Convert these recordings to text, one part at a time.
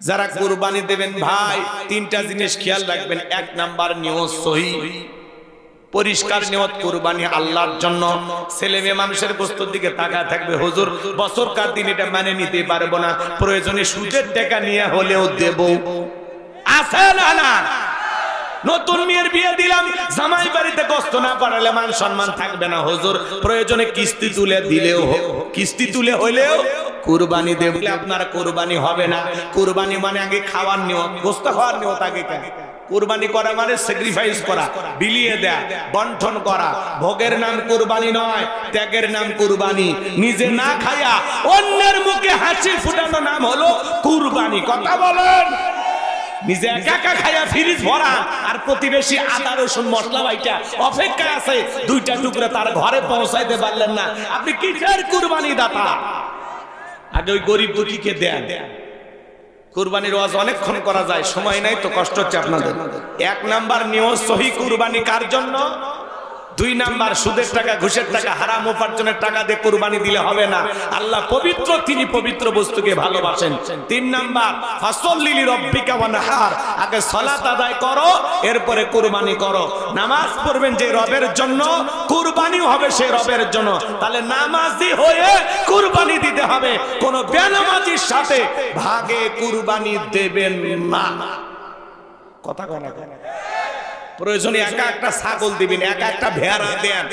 যারা কুরবানি দেবেন ভাই তিনটা জিনিস খেয়াল রাখবেন। এক নাম্বার নিয়ত সহিহ, পরিষ্কার নিয়ত, কুরবানি আল্লাহর জন্য। ছেলে মেয়ে মানুষের গোশতের দিকে তাকায় থাকবে, হুজুর বছরকার দিন এটা মানে নিতে পারবো না, প্রয়োজনে সুদের টাকা নিয়ে হলেও দেব। আছে না না? নতুন মেয়ের বিয়ে দিলাম, জামাই বাড়িতে গোশত না পাঠালে মান সম্মান থাকবে না, হুজুর প্রয়োজনে কিস্তি তুলে দিলেও, কিস্তি তুলে হইলেও কুরবানি দেব। আপনার কুরবানি হবে না। কুরবানি মানে আগে খাওয়ার নিয়ত, গোশত খাওয়ার নিয়ত আগে। কেন কুরবানি করা মানে স্যাক্রিফাইস করা, বিলিয়ে দেয়া, বন্টন করা। ভোগের নাম কুরবানি নয়, ত্যাগের নাম কুরবানি। নিজে না খায়া অন্যের মুখে হাসি ফুটানো নাম হলো কুরবানি। কথা বলেন। নিজে একা একা খায়া ফ্রিজ ভরা, আর প্রতিবেশী আদা রসুন মশলা বাইটা অপেক্ষায় আছে, দুইটা টুকরা তার ঘরে পৌঁছাইতে পারলেন না, আপনি কিসের কুরবানি দাতা? আগে ওই গরিব দুঃখীকে দেন। কুরবানির ওয়াজ অনেকক্ষণ করা যায়, সময় নাই তো, কষ্ট হচ্ছে আপনাদের। এক নাম্বার নিয়ত সহিহ, কুরবানি কার জন্য? দুই নাম্বার সুদের টাকা, ঘুষের টাকা, হারাম উপার্জনের টাকা দিয়ে কুরবানি দিলে হবে না। আল্লাহ পবিত্র, তিনি পবিত্র বস্তুকে ভালোবাসেন। তিন নাম্বার ফাসল্লি লিরাব্বিকা ওয়ানহার, আগে সালাত আদায় করো, এরপরে কুরবানি করো। নামাজ পড়বেন যে রবের জন্য, কুরবানিও হবে সেই রবের জন্য। তাহলে নামাজি হয়ে কুরবানি দিতে হবে, কোন বেনামাজির সাথে ভাগে কুরবানি দেবেন না। কথা কয় না? প্রয়োজনে একা একটা ছাগল দিবেন, একা একটা ভেড়া দেন।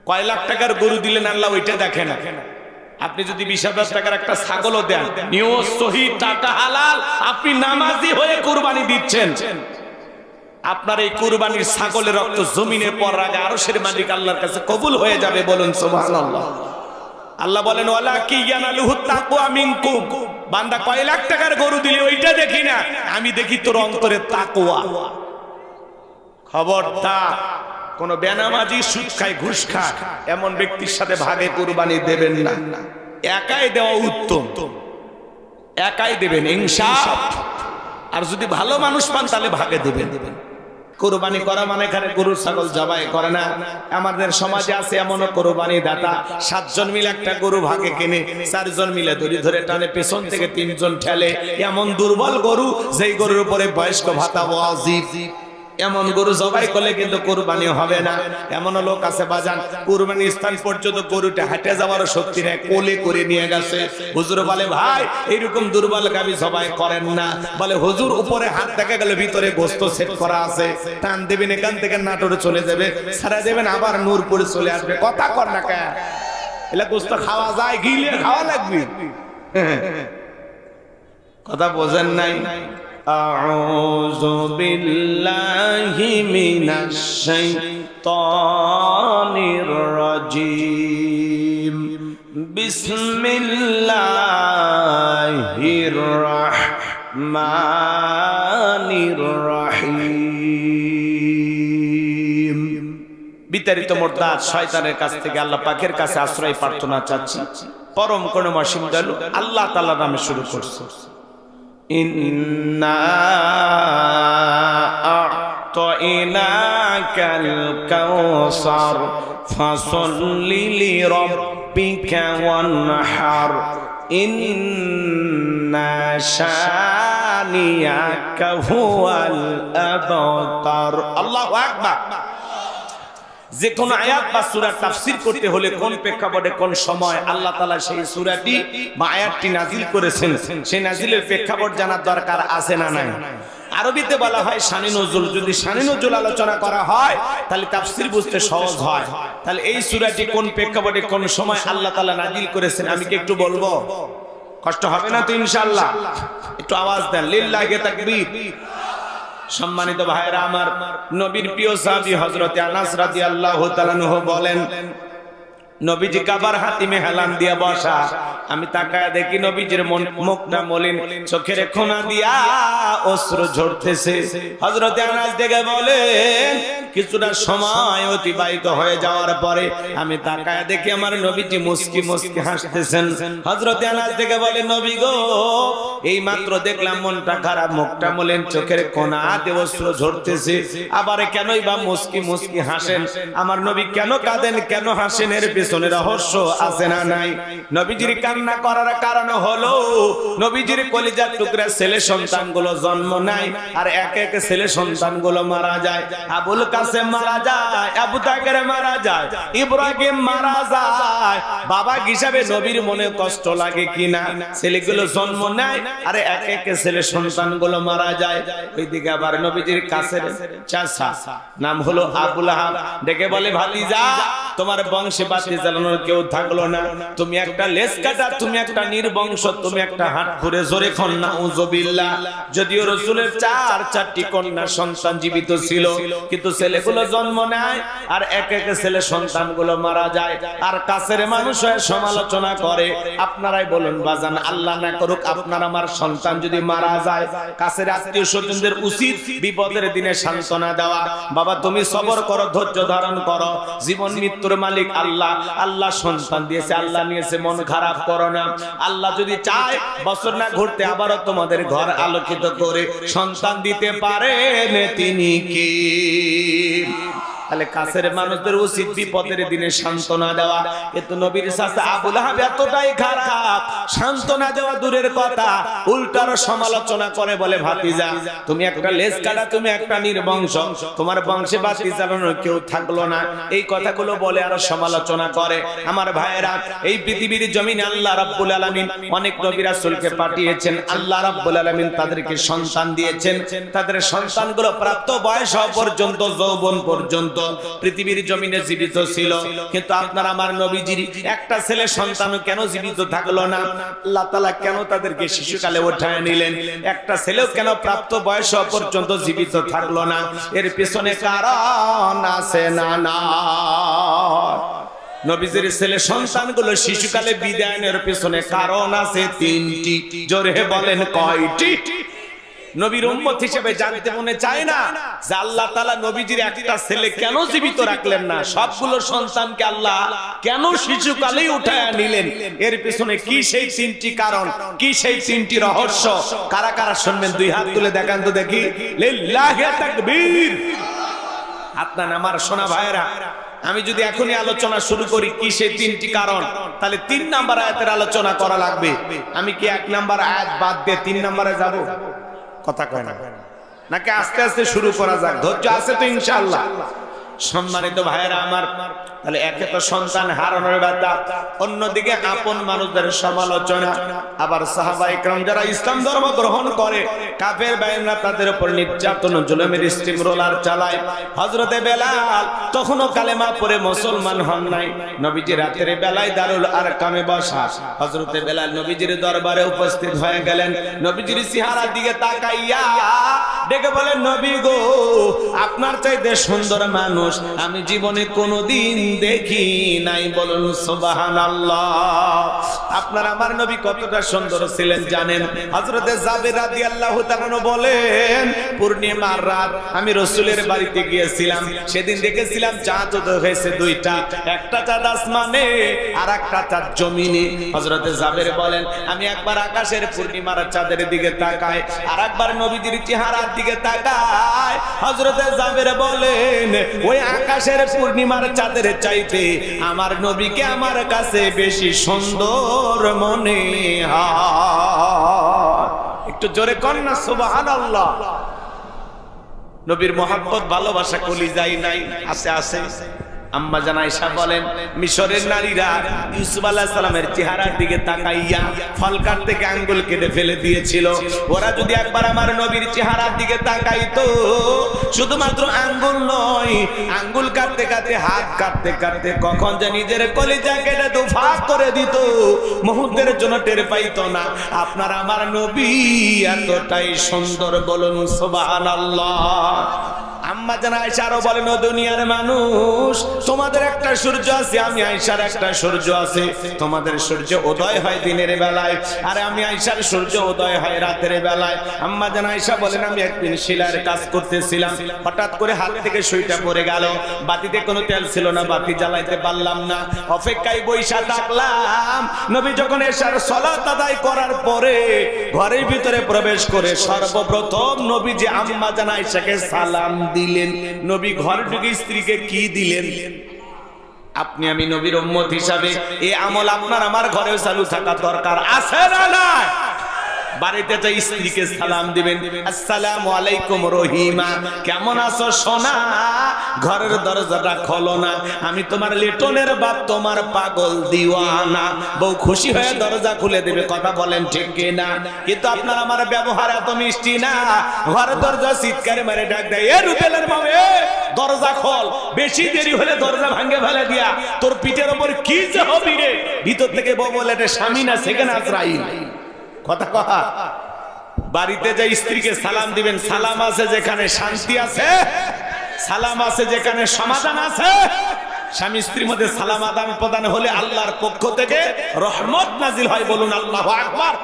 কয় লাখ টাকার গরু দিলেন আল্লাহ ওইটা দেখে না। আপনি যদি 20,000 টাকার একটা ছাগলও দেন, নিয়ত সহিহ, টাকা হালাল, আপনি নামাজি হয়ে কুরবানি দিচ্ছেন, আপনার এই কুরবানির ছাগলের রক্ত জমিনে পড়ার আগে আরশের মালিক আল্লাহর কাছে কবুল হয়ে যাবে। বলুন সুবহানাল্লাহ। আল্লাহ বলেন ওয়ালা কি ইয়ানালুহু তাকওয়া মিনকুম, বান্দা কয় লাখ টাকার গরু দিলে ওইটা দেখি না, আমি দেখি তোর অন্তরে তাকওয়া। খবরদার কোন বেনামাজি, সুদ খায়, ঘুষ খায় এমন ব্যক্তির সাথে ভাগে কুরবানি দেবেন না। একাই দেওয়া উত্তম, একাই দেবেন ইনসাফ। আর যদি ভালো মানুষ পান তাহলে ভাগে দেবেন। কুরবানি করা মানে এখানে গরু ছাগল জবাই করে না। আমাদের সমাজে আছে এমনও কুরবানি দাতা, 7 জন মিলে একটা গরু ভাগে কেনে, 4 জন মিলে দড়ি ধরে টানে, পেছন থেকে 3 জন ঠেলে। এমন দুর্বল গরু, যেই গরুর উপরে বয়স্ক ভাতা ওয়াজিব, এমন গরু জবাই করলে কিন্তু কুরবানি হবে না। এমন লোক আছে বাজান, কুরবানি স্থান পর্যন্ত গরুটা হেঁটে যাওয়ার শক্তি নেই, কোলে করে নিয়ে গেছে। হুজুর বলে ভাই এইরকম দুর্বল গাবি জবাই করেন না। বলে হুজুর উপরে হাত দেখা গেল, ভিতরে গোশত সেট করা আছে, টান দেবেন এখান থেকে নাটোরে চলে যাবে, ছাড়া দেবেন আবার নূরপুরে চলে আসবে। কথা কর না কেন? এলা গোশত খাওয়া যায়, গিলে খাওয়া লাগবে। কথা বোঝেন নাই? আউযু বিল্লাহি মিনাশ শাইতানির রাজীম। বিসমিল্লাহির রাহমানির রহিম। বিতাড়িত মুরতাদ শয়তানের কাছ থেকে আল্লাহ পাকের কাছে আশ্রয় প্রার্থনা চাচ্ছি। পরম করুণাময় দয়ালু আল্লাহ তাআলার নামে শুরু করছি। ইন্না আ'তাইনাকাল কাউসার ফাসল্লি লিরাব্বিকা ওয়ানহার ইন্না শানিয়াকা হুয়াল আবতার। আল্লাহু আকবার। যে কোন আয়াত বা সূরা তাফসীর করতে হলে কোন প্রেক্ষাপটে, কোন সময় আল্লাহ তাআলা সেই সূরাটি বা আয়াতটি নাজিল করেছেন, সেই নাজিলের প্রেক্ষাপট জানার দরকার আছে না নাই? আরবিতে বলা হয় শানে নজুল। যদি শানে নজুল আলোচনা করা হয় তাহলে তাফসীর বুঝতে সহজ হয়। তাহলে এই সূরাটি কোন প্রেক্ষাপটে, কোন সময় আল্লাহ তাআলা নাজিল করেছেন আমি কি একটু বলবো? কষ্ট হবে না তো ইনশাআল্লাহ? একটু আওয়াজ দেন, লিল্লাহি তাকবীর। সম্মানিত ভাইরা আমার, নবীর প্রিয় সাহাবী হযরত আনাস রাদিয়াল্লাহু তাআলা আনহু বলেন, নবীজি কাবার হাতিমে হেলান দিয়া বসা, আমি তাকায় দেখি নবীজির মুখটা মলিন, চোখের কোনা দিয়া অশ্রু ঝরতেছে। হযরত আনাস দেখে বলেন, কিছুটা সময় অতিবাহিত হয়ে যাওয়ার পরে আমি তাকায় দেখি আমার নবীজি মুস্কি মুস্কি হাসতেছেন। হযরত আনাস দেখে বলে, নবী গো, এই মাত্র দেখলাম মনটা খারাপ, মুখটা মলিন, চোখের কোনা দিয়ে অশ্রু ঝরতেছে, আবার কেনই বা মুস্কি মুস্কি হাসেন? আমার নবী কেন কাঁদেন, কেন হাসেন? এর পেছনে রহস্য আছে না নাই? নবীজির কান্না করার কারণ হলো নবীজির কলিজার টুকরা ছেলে সন্তানগুলো জন্ম নেয় আর এক এক ছেলে সন্তানগুলো মারা যায়। আবুল কাসেম মারা যায়, আবু তাকের মারা যায়, ইব্রাহিম মারা যায়। বাবা হিসাবে নবীর মনে কষ্ট লাগে কিনা? ছেলেগুলো জন্ম নেয় আর এক এক ছেলে সন্তানগুলো মারা যায়। ওইদিকে আবার নবীজির কাছের চাচা নাম হলো আবুল আহাব ডেকে বলে, ভাতিজা তোমার বংশে বাতি জ্বালানোর কেউ থাকলো না, তুমি একটা লেজ কাটা, তুমি একটা নির্বংশ, তুমি একটা হাত ঘুরে জোরে কন্যা উযুবিল্লাহ। যদিও রাসূলের চারটি কন্যা সন্তান জীবিত ছিল, কিন্তু ছেলেগুলো জন্ম নেয় আর এক এক ছেলে সন্তানগুলো মারা যায়। আর কাছের মানুষ হয়ে সমালোচনা করে। আপনারাই বলুন বাজান, আল্লাহ না করুক আপনার আমার সন্তান যদি মারা যায়, কাছের আত্মীয় স্বজনদের উচিত বিপদের দিনে সান্ত্বনা দেওয়া। বাবা তুমি সবর করো, ধৈর্য ধারণ করো, জীবন মৃত্যুর মালিক আল্লাহ। আল্লাহ সন্তান দিয়েছে, আল্লাহ নিয়েছে, মন খারাপ করো না। আল্লাহ যদি চায় বছর না ঘুরতে আবারও তোমাদের ঘর আলোকিত করে সন্তান দিতে পারেন তিনি কি? তাহলে কাছের মানুষদের উচিত বিপদের দিনে সান্ত্বনা দেওয়া। কিন্তু নবীর চাচা আবুল আহাব এতটাই খারাপ, সান্ত্বনা দেওয়া দূরের কথা, উল্টার সমালোচনা করে, বলে ভাতিজা তুমি একটা লেজ কাটা, তুমি একটা নির্বংশ, তোমার বংশে বাতি জ্বালানোর কেউ থাকলো না। এই কথাগুলো বলে আর সমালোচনা করে। আমার ভাইয়েরা, এই পৃথিবীর জমিনে আল্লাহ রাব্বুল আলামিন অনেক নবী রাসূলকে পাঠিয়েছেন। আল্লাহ রাব্বুল আলামিন তাদেরকে সন্তান দিয়েছেন। তাদের সন্তানগুলো প্রাপ্ত বয়স হওয়া পর্যন্ত, যৌবন পর্যন্ত পৃথিবীর জমিনে জীবিত ছিল। কিন্তু আপনার আমার নবীজির একটা ছেলে সন্তানও কেন জীবিত থাকলো না? আল্লাহ তাআলা কেন তাদেরকে শিশুকালে উঠায় নিলেন? একটা ছেলেও কেন প্রাপ্ত বয়স পর্যন্ত জীবিত থাকলো না? এর পিছনে কারণ আছে না না? নবীজির ছেলে সন্তানগুলো শিশুকালে বিদায়ের পিছনে কারণ আছে তিনটি। জোরে বলেন কয়টি? নবীর উম্মত হিসেবে জানতে মনে চায় না যে আল্লাহ তাআলা নবীজির একটা ছেলে কেন জীবিত রাখলেন না? সবগুলো সন্তানকে আল্লাহ কেন শিশুকালেই উঠায় নিলেন? এর পিছনে কি সেই তিনটি কারণ, কি সেই তিনটি রহস্য? কারা কারা শুনবেন দুই হাত তুলে দেখান তো দেখি। লিল্লাহি তাকবীর। আপনার আমার সোনা ভাইয়েরা, আমি যদি এখনই আলোচনা শুরু করি কি সেই তিনটি কারণ, তাহলে 3 নাম্বার আয়াতের আলোচনা করা লাগবে। আমি কি 1 নাম্বার আয়াত বাদ দিয়ে 3 নাম্বারে যাব? কথা কয় না নাকি আস্তে আস্তে শুরু করা যাক? ধৈর্য আছে তো ইনশাআল্লাহ? সম্মানিত ভাইয়েরা আমার, তাহলে একে তো সন্তান হারানোর ব্যথা, অন্যদিকে আপন মানুষদের সমালোচনা, আবার সাহাবায়ে কেরাম যারা ইসলাম ধর্ম গ্রহণ করে কাফের বাইনরা তাদের উপর নির্যাতন জুলুমের স্টিম রোলার চালায়। হযরতে বেলাল তখনও কালেমা পড়ে মুসলমান হন নাই। নবীজি রাতের বেলায় দারুল আরকামে বসা। হযরতে বেলাল নবীজির দরবারে উপস্থিত হয়ে গেলেন। নবীজির চেহারার দিকে তাকাইয়া ডেকে বলেন, নবী গো, আপনার চাইতে সুন্দর মানুষ আমি জীবনে কোনোদিন দেখি নাই। বলুন সুবহানাল্লাহ। আপনার আমার নবী কতটা সুন্দর ছিলেন জানেন? হযরতে জাবের রাদিয়াল্লাহু তাআলা বলেন, পূর্ণিমার রাত আমি রাসূলের বাড়িতে গিয়েছিলাম। সেদিন দেখেছিলাম চাঁদ উদয় হয়েছে 2টা, একটা চাঁদ আসমানে আর একটা চাঁদ জমিনে। হযরতে জাবের বলেন, আমি একবার আকাশের পূর্ণিমার চাঁদের দিকে তাকাই, আর একবার নবীজির চেহারার দিকে তাকাই। হযরতে জাবের বলেন, ওই আকাশের পূর্ণিমার চাঁদের চাইতে আমার নবীকে আমার কাছে বেশি সুন্দর মনে হয়। একটু জোরে কন্যা সুবহানাল্লাহ। নবীর মহব্বত ভালোবাসা কলিজায় নাই? আছে আছে। আম্মা জান আয়েশা বলেন, মিশরের নারীরা ইউসুফ আলাইহিস সালামের চেহারার দিকে তাকাইয়া ফল কাটতে গিয়ে আঙ্গুল কেটে ফেলে দিয়েছিল। ওরা যদি একবার আমার নবীর চেহারার দিকে তাকাইতো, শুধুমাত্র আঙ্গুল নয়, আঙ্গুল কাটতে কাটতে, হাত কাটতে কাটতে কখন যে নিজের কলিজা কেটে দুফাক করে দিত, মুহূর্তের জন্য টের পাইতো না। আপনার আমার নবী এতটাই সুন্দর। বলুন সুবহানাল্লাহ। আম্মা জান আয়েশা আরো বলেন, ও দুনিয়ার মানুষ, তোমাদের একটা সূর্য আছে, আমি আয়েশার একটা সূর্য আছে। তোমাদের সূর্য উদয় হয় দিনের বেলায়, আর আমি আয়েশার সূর্য উদয় হয় রাতের বেলায়। আম্মা জান আয়েশা বলেন, আমি একদিন শিলার কাজ করতেছিলাম, হঠাৎ করে হাত থেকে সুইটা পড়ে গেল। বাতিতে কোনো তেল ছিল না, বাতি জ্বালাইতে পারলাম না, অপেক্ষায় বইসা থাকলাম। নবী যখন এশার সালাত আদায় করার পরে ঘরের ভিতরে প্রবেশ করে সর্বপ্রথম নবী যে আম্মা জান আয়েশাকে সালাম দিলেন। নবী ঘর ঢুকে স্ত্রীকে কি দিলেন? আপনি আমি নবীর উম্মত হিসাবে এই আমল আপনার আমার ঘরেও চালু থাকা দরকার আছে না নাই? বাড়িতে যাই স্ত্রীকে সালাম দিবেন, আসসালামু আলাইকুম রহিমা, কেমন আছো সোনা, ঘরের দরজাটা খোলো না, আমি তোমার লিটনের বাপ, তোমার পাগল দিওয়ানা। বউ খুশি হয়ে দরজা খুলে দেবে, কথা বলেন ঠিক কিনা? কিন্তু আপনার আমার ব্যবহার এত মিষ্টি না, ঘরের দরজা চিৎকারে মারে ডাক দেয়, এ রুবেলের বাবা, এ দরজা খোল, বেশি দেরি হলে দরজা ভাঙে ফেলে দিয়া তোর পিঠের উপর কি যে হবি রে। ভিতর থেকে বউ বলে, এটা স্বামী না সেখানে আজরাইল। কথা কথা বাড়িতে যে স্ত্রীকে সালাম দিবেন, সালাম আছে যেখানে শান্তি আছে, সালাম আছে যেখানে সমাধান আছে। স্বামী স্ত্রীর মধ্যে সালাম আদান প্রদান হলে আল্লাহর পক্ষ থেকে রহমত নাজিল হয়, বলুন আল্লাহু আকবার।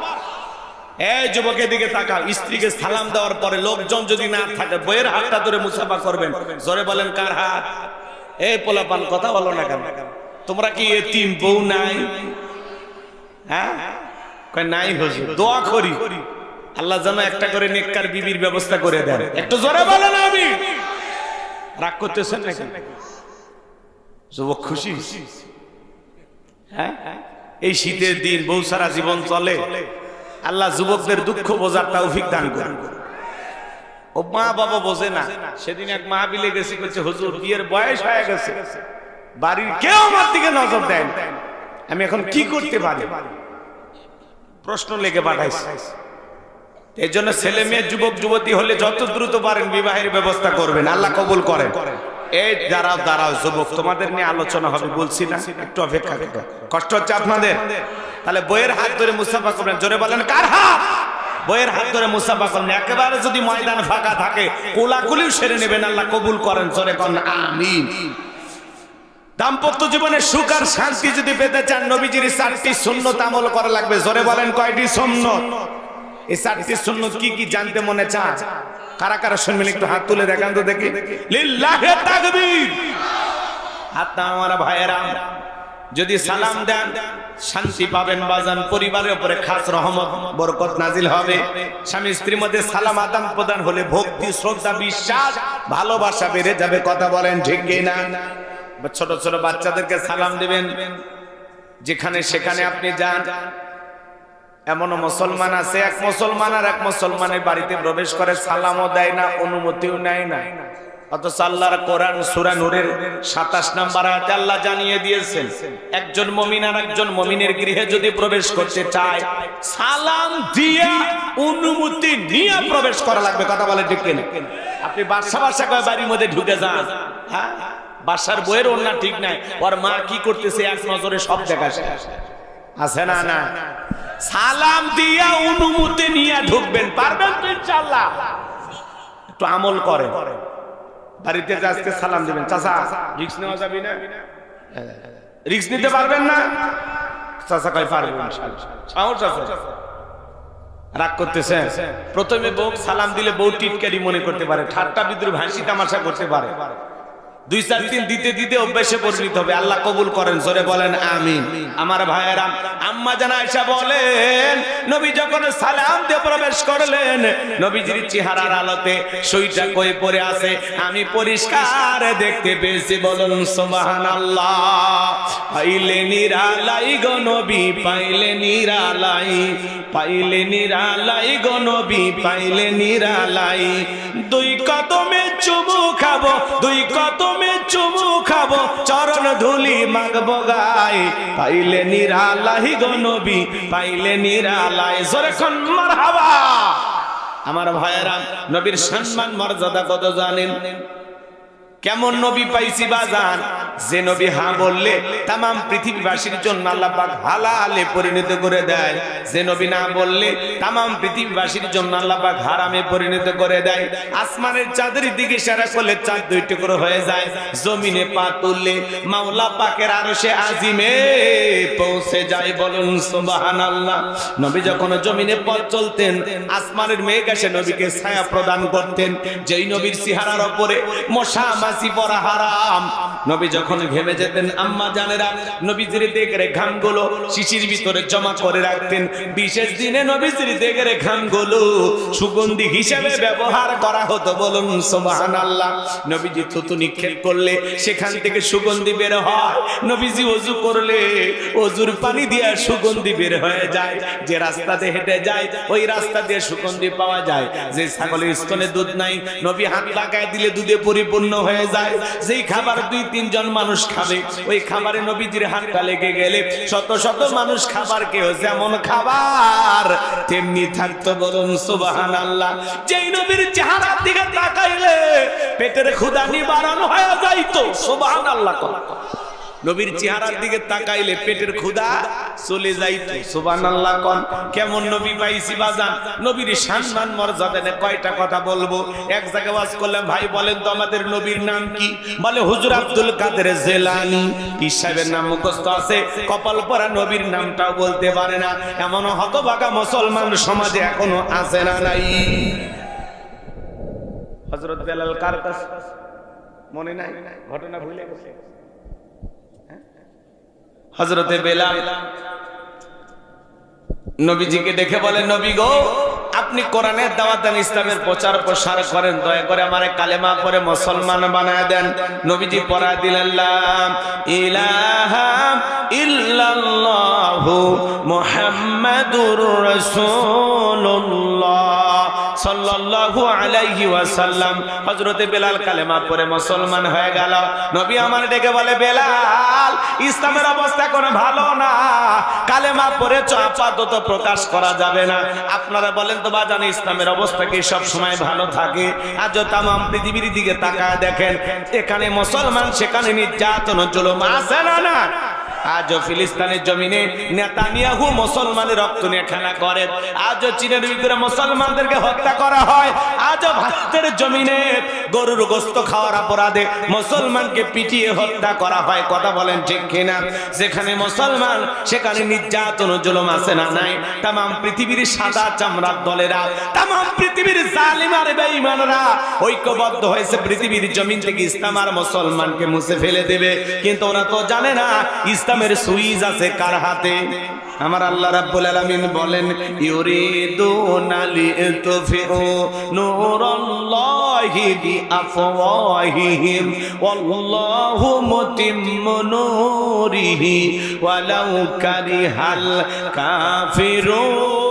এই যুবকের দিকে তাকাও, স্ত্রীকে সালাম দেওয়ার পরে লোকজন যদি না থাকে বইয়ের হাতটা ধরে মুসাফা করবেন, জোরে বলেন কার হাত? এই পোলাপান কথা বলো না কেন? তোমরা কি এতিম বউ নাই? হ্যাঁ নাই, হুজুর দোয়া করি আল্লাহ যেন একটা করে নেককার বিবির ব্যবস্থা করে দেন। একটু জোরে বলেন আমি। রাগ করতেছেন নাকি? যুবক খুশি? হ্যাঁ, এই শীতের দিন বউ সারা জীবন চলে, আল্লাহ যুবকদের দুঃখ বোঝার তৌফিক দান করুন। ও মা বাবা বোঝে না। সেদিন এক মাহফিলে গেছি, বলছে হুজুর বিয়ের বয়স হয়ে গেছে, বাড়ির কেউ আমার দিকে নজর দেন, আমি এখন কি করতে পারি? প্রশ্ন লেগে পাঠাইছে। এই জন্য ছেলে মেয়ে যুবক যুবতী হলে যত দ্রুত পারেন বিবাহের ব্যবস্থা করবেন, আল্লাহ কবুল করেন। এই দাঁড়াও দাঁড়াও যুবক, তোমাদের নিয়ে আলোচনা হবে বলছি না, একটু অপেক্ষা করো। কষ্ট হচ্ছে আপনাদের? তাহলে বইয়ের হাত ধরে মুসাফা করবেন, জোরে বলেন কার হাত? বইয়ের হাত ধরে মুসাফা করবেন। একেবারে যদি ময়দান ফাঁকা থাকে কোলাকুলিও সেরে নেবেন, আল্লাহ কবুল করেন, জোরে কোন আমিন। দাম্পত্য জীবনে সুখ আর শান্তি যদি পেতে চান, নবীজির 4টি সুন্নত আমল করা লাগবে, জোরে বলেন কয়টি সুন্নত? এই 4টি সুন্নত কি কি জানতে মনে চান? কারা কারা শুনবেন একটু হাত তুলে দেখান তো দেখি। লিল্লাহি তাকবীর। হাত না আমার ভাইয়েরা, যদি সালাম দেন শান্তি পাবেন বাজান, পরিবারের উপরে খাস রহমত বরকত নাজিল হবে। স্বামী স্ত্রীর মধ্যে সালাম আদান প্রদান হলে ভক্তি শ্রদ্ধা বিশ্বাস ভালোবাসা বেড়ে যাবে, কথা বলেন ঠিক কিনা? ছোট ছোট বাচ্চাদেরকে সালাম দিবেন, যেখানে সেখানে আপনি যান। এমন মুসলমান আছে, এক মুসলমান আর এক মুসলমানের বাড়িতে প্রবেশ করে সালামও দেয় না, অনুমতিও নেয় না, অথচ আল্লাহর কোরআন সূরা নূরের 27 নম্বর আয়াতে আল্লাহ জানিয়ে দিয়েছেন, একজন মুমিন আর একজন মুমিনের গৃহে যদি প্রবেশ করতে চায় সালাম দিয়ে অনুমতি নিয়ে প্রবেশ করা লাগবে, কথা বলে ঠিক কিনা? আপনি বাসা বাসা করে বাড়ির মধ্যে ঢুকে যান, হ্যাঁ বাসার বইয়ের ওন্না ঠিক নাই, ওর মা কি করতেছে এক নজরে সব দেখা আছে না? না, সালাম দিয়া অনুমতি নিয়ে ঢুকবেন, পারবেন তো ইনশাআল্লাহ? একটু আমল করে বাড়িতে আজকে সালাম দিবেন। চাচা রিস্ক নেওয়া যাবে না? রিস্ক নিতে পারবেন না? চাচা কই পারবেন ইনশাআল্লাহ। রাগ করতেছে? প্রথমে বউ সালাম দিলে বউ টিটকারি মনে করতে পারে, ঠাট্টা বিদ্রুপ হাসি তামাশা করতে পারে, 2-4 দিন দিতে দিতে অভ্যাসে পরিণত হবে, আল্লাহ কবুল করেন, জোরে বলেন আমিন। আমার ভাইয়েরা, আম্মা জান আয়েশা বলেন, নবী যখন সালাম দিয়ে প্রবেশ করলেন, নবীজির চেহারার আলোতে সইটা কই পড়ে আছে আমি পরিষ্কার দেখতে পেয়েছি, বলুন সুবহানাল্লাহ। পাইলে নিরালাই গো নবী, পাইলে নিরালাই, পাইলে নিরালাই গো নবী, পাইলে নিরালাই, 2 কদমে চুমু খাবো, 2 কদমে চুমু খাবো, চরণ ধুলি মাগবো গায়, পাইলে নিরালাই গো নবী, পাইলে নিরালাই, জোরে কোন মারহাবা। আমার ভাইয়েরা, নবীর সম্মান মর্যাদা কত জানেন? কেমন নবী পাইছি বাজান? যে নবী হ্যাঁ বললে তামাম পৃথিবীবাসীর জন্য আল্লাহ পাক হালালে পরিণত করে দেয়, যে নবী না বললে তামাম পৃথিবীবাসীর জন্য আল্লাহ পাক হারামে পরিণত করে দেয়। আসমানের চাঁদের দিকে ইশারা করলে চাঁদ 2 টুকরো হয়ে যায়, জমিনে পা তুললে মাওলা পাকের আরশে আজিমে পৌঁছে যায়, বলুন সুবহানাল্লাহ। নবী যখন জমিনে পথ চলতেন, আসমানের মেঘ এসে নবীকে ছায়া প্রদান করতেন, যেই নবীর চেহারার উপরে মশা মাছি পড়া হারাম। নবী যখন ঘেমে যেতেন আম্মা জানেরা নবীজির দেখে ঘামগুলো শিশির ভিতরে জমা করে রাখতেন। বিশেষ দিনে নবীজির দেখে ঘামগুলো সুগন্ধি হিসেবে ব্যবহার করা হতো। বলুন সুবহানাল্লাহ। নবীজি থুতু নিক্ষেপ করলে সেখান থেকে সুগন্ধি বের হয়। নবীজি ওযু করলে ওযুর পানি দিয়ে সুগন্ধি বের হয়ে যায়। যে রাস্তাতে হেঁটে যায় ওই রাস্তা দিয়ে সুগন্ধি পাওয়া যায়। যে ছাগলের স্তনে দুধ নাই নবী হাত লাগায় দিলে দুধে পরিপূর্ণ হয়ে যায়। যেই খাবার 2-3 জন মানুষ খাবে ওই খাবারে নবীজির হাতটা লেগে গেলে শত শত মানুষ খাবার কেউ যেমন খাবার তেমনি থাকতো। বলুন সুবহানাল্লাহ। যেই নবীর চেহারার দিকে তাকাইলে পেটের ক্ষুধা নিবারণ হয়ে যাইতো। সুবহানাল্লাহ। নবীর চেহারার দিকে তাকাইলে পেটের ক্ষুধা চলে যাইতো। সুবহানাল্লাহ। কোন কেমন নবী পাইছি বাজান। নবীর সম্মান মর্যাদা নিয়ে কয়টা কথা বলবো। এক জায়গায় ওয়াজ করলাম, ভাই বলেন তো আমাদের নবীর নাম কি? বলে হুজুর আব্দুল কাদের জিলানী। পীর সাহেবের নাম মুখস্থ আছে, কপাল পরা নবীর নামটাও বলতে পারে না। এমন হতভাগা মুসলমান সমাজে এখনো আছে না নাই? হযরত বেলাল কার কাছে মনে নাই? ঘটনা ভুলে গেছে। হযরতে বেলাল নবীজিকে দেখে বলে, নবী গো আপনি কোরআনের দাওয়াত দেন, ইসলামের প্রচার প্রসার করেন, দয়া করে আমারে কালেমা পড়ে মুসলমান বানায় দেন। নবীজি পড়া দিলেন লা ইলাহা ইল্লাল্লাহু মুহাম্মাদুর রাসূলুল্লাহ সাল্লাল্লাহু আলাইহি ওয়াসাল্লাম। হযরতে বেলাল কালেমা পড়ে মুসলমান হয়ে গেল। নবী আমার ডেকে বলে, বেলাল ইসলামের অবস্থা কোনো ভালো না, কালেমা পড়ে আপাতত প্রকাশ করা যাবে না। আপনারা বলেন তো বাজান, ইসলামের অবস্থা কি সব সময় ভালো থাকে? আজ তামাম পৃথিবীর দিকে তাকায় দেখেন, এখানে মুসলমান সেখানে নির্যাতন জুলুম আছে না না? আজও ফিলিস্তিনের জমিনে নেতানিয়াহু মুসলমানের রক্ত নিয়ে খেলা করে। আজও চীনের ভিতরে মুসলমানদেরকে হত্যা করা হয়। আজও ভারতের জমিনে গরুর গোশত খাওয়ার অপরাধে মুসলমানকে পিটিয়ে হত্যা করা হয়। কথা বলেন ঠিক কিনা? যেখানে মুসলমান সেখানে নির্যাতন জুলুম আছে না নাই? তামাম পৃথিবীর সাদা চামড়ার দলেরা, তামাম পৃথিবীর জালিম আর বেঈমানরা ঐক্যবদ্ধ হয়েছে পৃথিবীর জমিন থেকে ইসলাম আর মুসলমানকে মুছে ফেলে দেবে। কিন্তু ওরা তো জানে না ইসলামের সুইচ আছে কার হাতে। আমার আল্লাহ রাব্বুল আলামিন বলেন, ইউরিদুনা লিতুফিউ নূরাল্লাহি বিআফওয়াহিহিম ওয়াল্লাহু মুতিম্মু নূরিহি ওয়ালাউ কারিহাল কাফিরুন।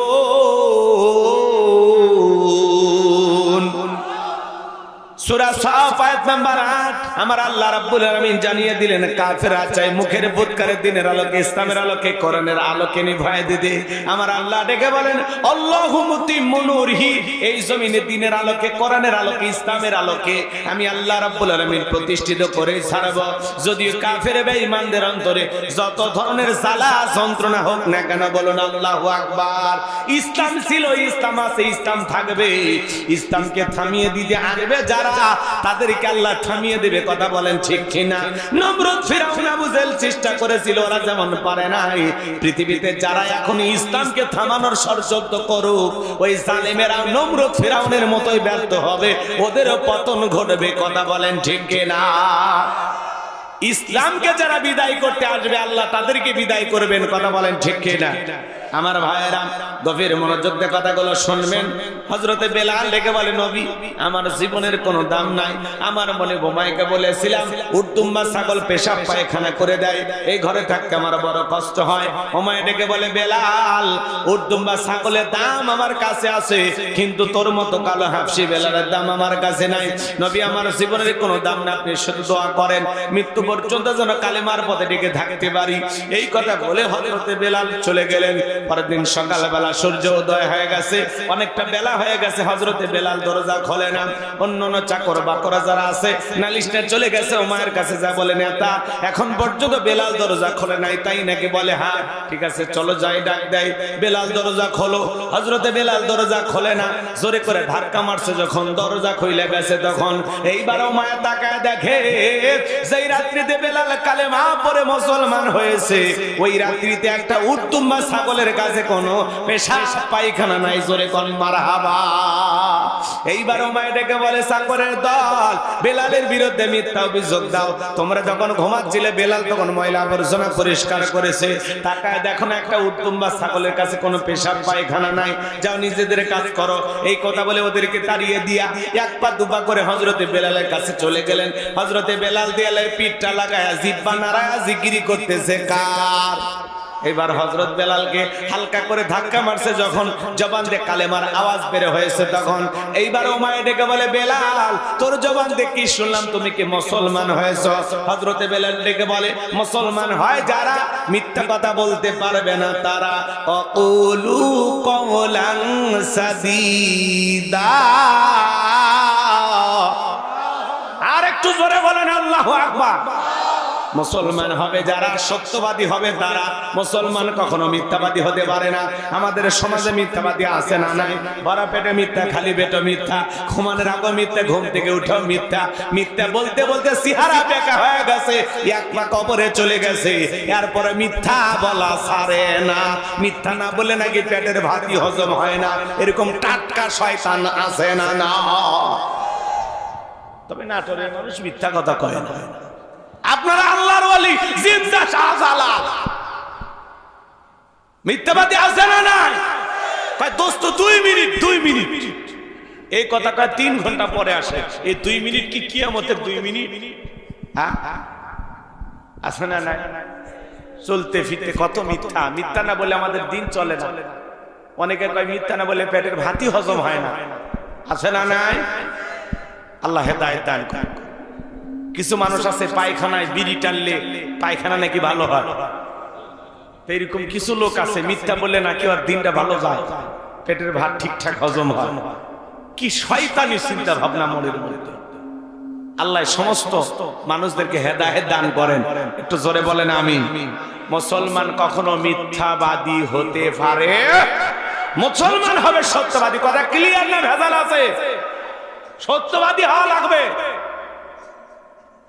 সূরা সাফ আয়াত নাম্বার 8 আমার আল্লাহ রাব্বুল আলামিন জানিয়ে দিলেন, কাফেররা চাই মুখের বুদকারে দিনের আলোকে, ইসলামের আলোকে, কোরআনের আলোকে নিভায় দিতে। আমার আল্লাহ ডেকে বলেন, আল্লাহু মুতিম্মু নূরিহি, এই জমিনে দিনের আলোকে, কোরআনের আলোকে, ইসলামের আলোকে আমি আল্লাহ রাব্বুল আলামিন প্রতিষ্ঠিত করে ছাড়ব। যদিও কাফের বেঈমানদের অন্তরে যত ধরনের জ্বালা যন্ত্রণা হোক না কেন, বলুন আল্লাহু আকবার। ইসলাম ছিল, ইসলাম আছে, ইসলাম থাকবে। ইসলামকে থামিয়ে দিতে আনবে যারা, তাদেরকে আল্লাহ থামিয়ে দেবে। কথা বলেন ঠিক কিনা? নমরুদ, ফিরাউন, আবু জেহেল চেষ্টা করেছিল, ওরা যেমন পারে নাই। পৃথিবীতে যারা এখন ইসলামকে থামানোর ষড়যন্ত্র করুক, ওই জালেমেরা নমরুদ ফিরাউনের মতোই ব্যর্থ হবে, ওদেরও পতন ঘটবে। কথা বলেন ঠিক কিনা? ইসলামকে যারা বিদায় করতে আসবে আল্লাহ তাদেরকে বিদায় করবেন। কথা বলেন ঠিক কিনা? আমার ভাইয়েরা গভীর মনোযোগ দিয়ে কথাগুলো শুনবেন। হযরতে বেলাল ডেকে বলে, নবী আমার জীবনের কোনো দাম নাই। আমার মনে বোমাইকে বলেছিলাম উটদুম্বা ছাগল পেশাব পায়খানা করে দেয়, এই ঘরে থাকতে আমার বড় কষ্ট হয়। ওমায় ডেকে বলে, বেলাল উটদুম্বা ছাগলের দাম আমার কাছে আছে, কিন্তু তোর মতো কালো হাফসি বেলালের দাম আমার কাছে নাই। নবী আমার জীবনের কোনো দাম না, আপনি শুধু দোয়া করেন মৃত্যু পর্যন্ত যেন কালেমার পথে ডেকে থাকতে পারি। এই কথা বলে হযরতে বেলাল চলে গেলেন। পরের দিন সকালবেলা সূর্য উদয় হয়ে গেছে, অনেকটা বেলা হয়ে গেছে। হযরতে বেলাল দরজা খোলে না। অন্যান্য চাকর বাকরা যারা আছে নালিশটা চলে গেছে ওমায়ের কাছে, যা বলে, নেতা এখন পর্যন্ত বেলাল দরজা খোলে নাই, তাই নাকি? বলে হ্যাঁ ঠিক আছে চলো যাই। ডাক দেয়, বেলাল দরজা খোলো। হযরতে বেলাল দরজা খোলে না, জোরে করে ধাক্কা মারছে। যখন দরজা খুলে গেছে তখন এইবার ওমায়া তাকায় দেখে, যেই রাত্রিতে বেলাল কালেমা পড়ে মুসলমান হয়েছে, ওই রাত্রিতে একটা উটদুম্বা ছাগলের কাছে কোনো পেশাব পায়খানা নাই। জোরে কোন মারহাবা। এইবার উমাইয়া ডেকে বলে চাকরের দল, বেলালের বিরুদ্ধে মিথ্যা অভিযোগ দাও। তোমরা যখন ঘুমাচ্ছিলে বেলাল তখন ময়লা আবর্জনা পরিষ্কার করেছে, তাকায় দেখো না একটা উত্তম বা ছাগলের কাছে কোনো পেশাব পায়খানা নাই, যাও নিজেদের কাজ করো। এই কথা বলে ওদেরকে তাড়িয়ে দিয়া এক পা দুপা করে হযরতে বেলালের কাছে চলে গেলেন। হযরতে বেলাল দেয়ালে পিঠটা লাগায়া জিহ্বা নাড়ায়া জিকিরি করতেছে কার। এবার হযরত বেলালকে হালকা করে ধাক্কা মারছে, যখন জবান দিয়ে কালেমার আওয়াজ বের হয়েছে তখন এইবার উমাইয়া ডেকে বলে বেলাল তোর জবান দিয়ে কি শুনলাম, তুমি কি মুসলমান হয়েছো? হযরতে বেলাল ডেকে বলে মুসলমান হয় যারা মিথ্যা কথা বলতে পারবে না তারা। অকুলু কওলান সাদীদা। আর একটু জোরে বলেন আল্লাহু আকবার। মুসলমান হবে যারা, সত্যবাদী হবে তারা। মুসলমান কখনো মিথ্যাবাদী হতে পারে না। আমাদের সমাজে মিথ্যাবাদী আছে না নাই? ভরা পেটে মিথ্যা, খালি পেটে মিথ্যা, ঘুমানোর আগে মিথ্যা, ঘুম থেকে উঠেও মিথ্যা। মিথ্যা বলতে বলতে চেহারা বেঁকা হয়ে গেছে, এক পা কবরে চলে গেছে, এরপরে মিথ্যা বলা ছাড়ে না। মিথ্যা না বলে নাকি পেটের ভাতই হজম হয় না, এরকম টাটকা শয়তান আছে না? না, তবে নাটোরের মানুষ মিথ্যা কথা কয় না। আপনারা আল্লাহর ওয়ালি জিন্দা শাহজালাল মিথ্যাবাদী আছে না নাই? কয় দোস্ত 2 মিনিট 2 মিনিট, এই কথা কয় 3 ঘন্টা পরে আসে। এই 2 মিনিট কি কিয়ামতের 2 মিনিট? হ্যাঁ আছে না নাই? চলতে ফিরতে কত মিথ্যা। মিথ্যা না বলে আমাদের দিন চলে না। অনেকে কয় মিথ্যা না বলে পেটের ভাতই হজম হয় না, আছে না নাই? আল্লাহ হেদায়েত দান করুন। কিছু মানুষ আছে পায়খানায় বিড়ি টানলে পায়খানা নাকি ভালো হয়, এরকম কিছু লোক আছে মিথ্যা বললে নাকি আর দিনটা ভালো যায়, পেটের ভাত ঠিকঠাক হজম হয়। কি শয়তানি চিন্তা ভাবনা মনের মধ্যে। আল্লাহ সমস্ত মানুষদেরকে হেদায়েত দান করেন। একটু জোরে বলেন আমিন। মুসলমান কখনো মিথ্যাবাদী হতে পারে? মুসলমান হবে সত্যবাদী। কথা ক্লিয়ার না ভেজাল আছে? সত্যবাদী হওয়া লাগবে।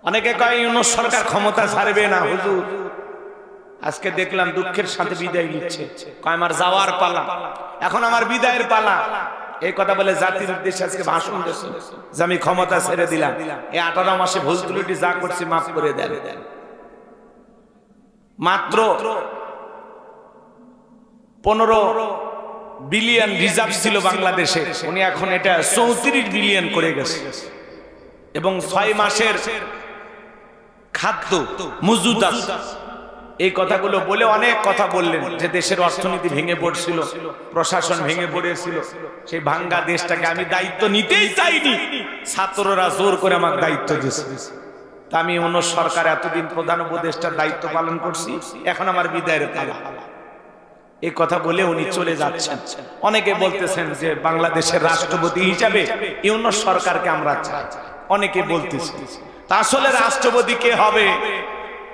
অনেকে কয় ইউনূস সরকার ক্ষমতা ছাড়বে না। হুজুর আজকে দেখলাম দুঃখের সাথে বিদায় নিচ্ছে, কয় আমার যাওয়ার পালা, এখন আমার বিদায়ের পালা। এই কথা বলে জাতির উদ্দেশ্যে আজকে ভাষণ দিয়েছে যে আমি ক্ষমতা ছেড়ে দিলাম, এই 18 মাসে ভুল ত্রুটি যা করছি মাফ করে দেন। মাত্র 15 বিলিয়ন রিজার্ভ ছিল বাংলাদেশে, উনি এখন এটা 34 বিলিয়ন করে গেছে। এবং 6 মাসের খাদ্য মজুদ আছে। এই কথাগুলো বলে অনেক কথা বললেন যে দেশের অর্থনীতি ভেঙে পড়ছিল, প্রশাসন ভেঙে পড়েছিল। সেই ভাঙ্গা দেশটাকে আমি দায়িত্ব নিতেই চাইনি, ছাত্ররা জোর করে আমার দায়িত্ব দিয়েছে। তা আমি অন্য সরকার এতদিন প্রধান উপদেষ্টার দায়িত্ব পালন করছি, এখন আমার বিদায়ের পালা। এই কথা বলে উনি চলে যাচ্ছেন। অনেকে বলতেছেন যে বাংলাদেশের রাষ্ট্রপতি হিসাবে ইউনূস সরকারকে আমরা চাই, অনেকে বলতেছে। তা আসলে রাষ্ট্রপতি কে হবে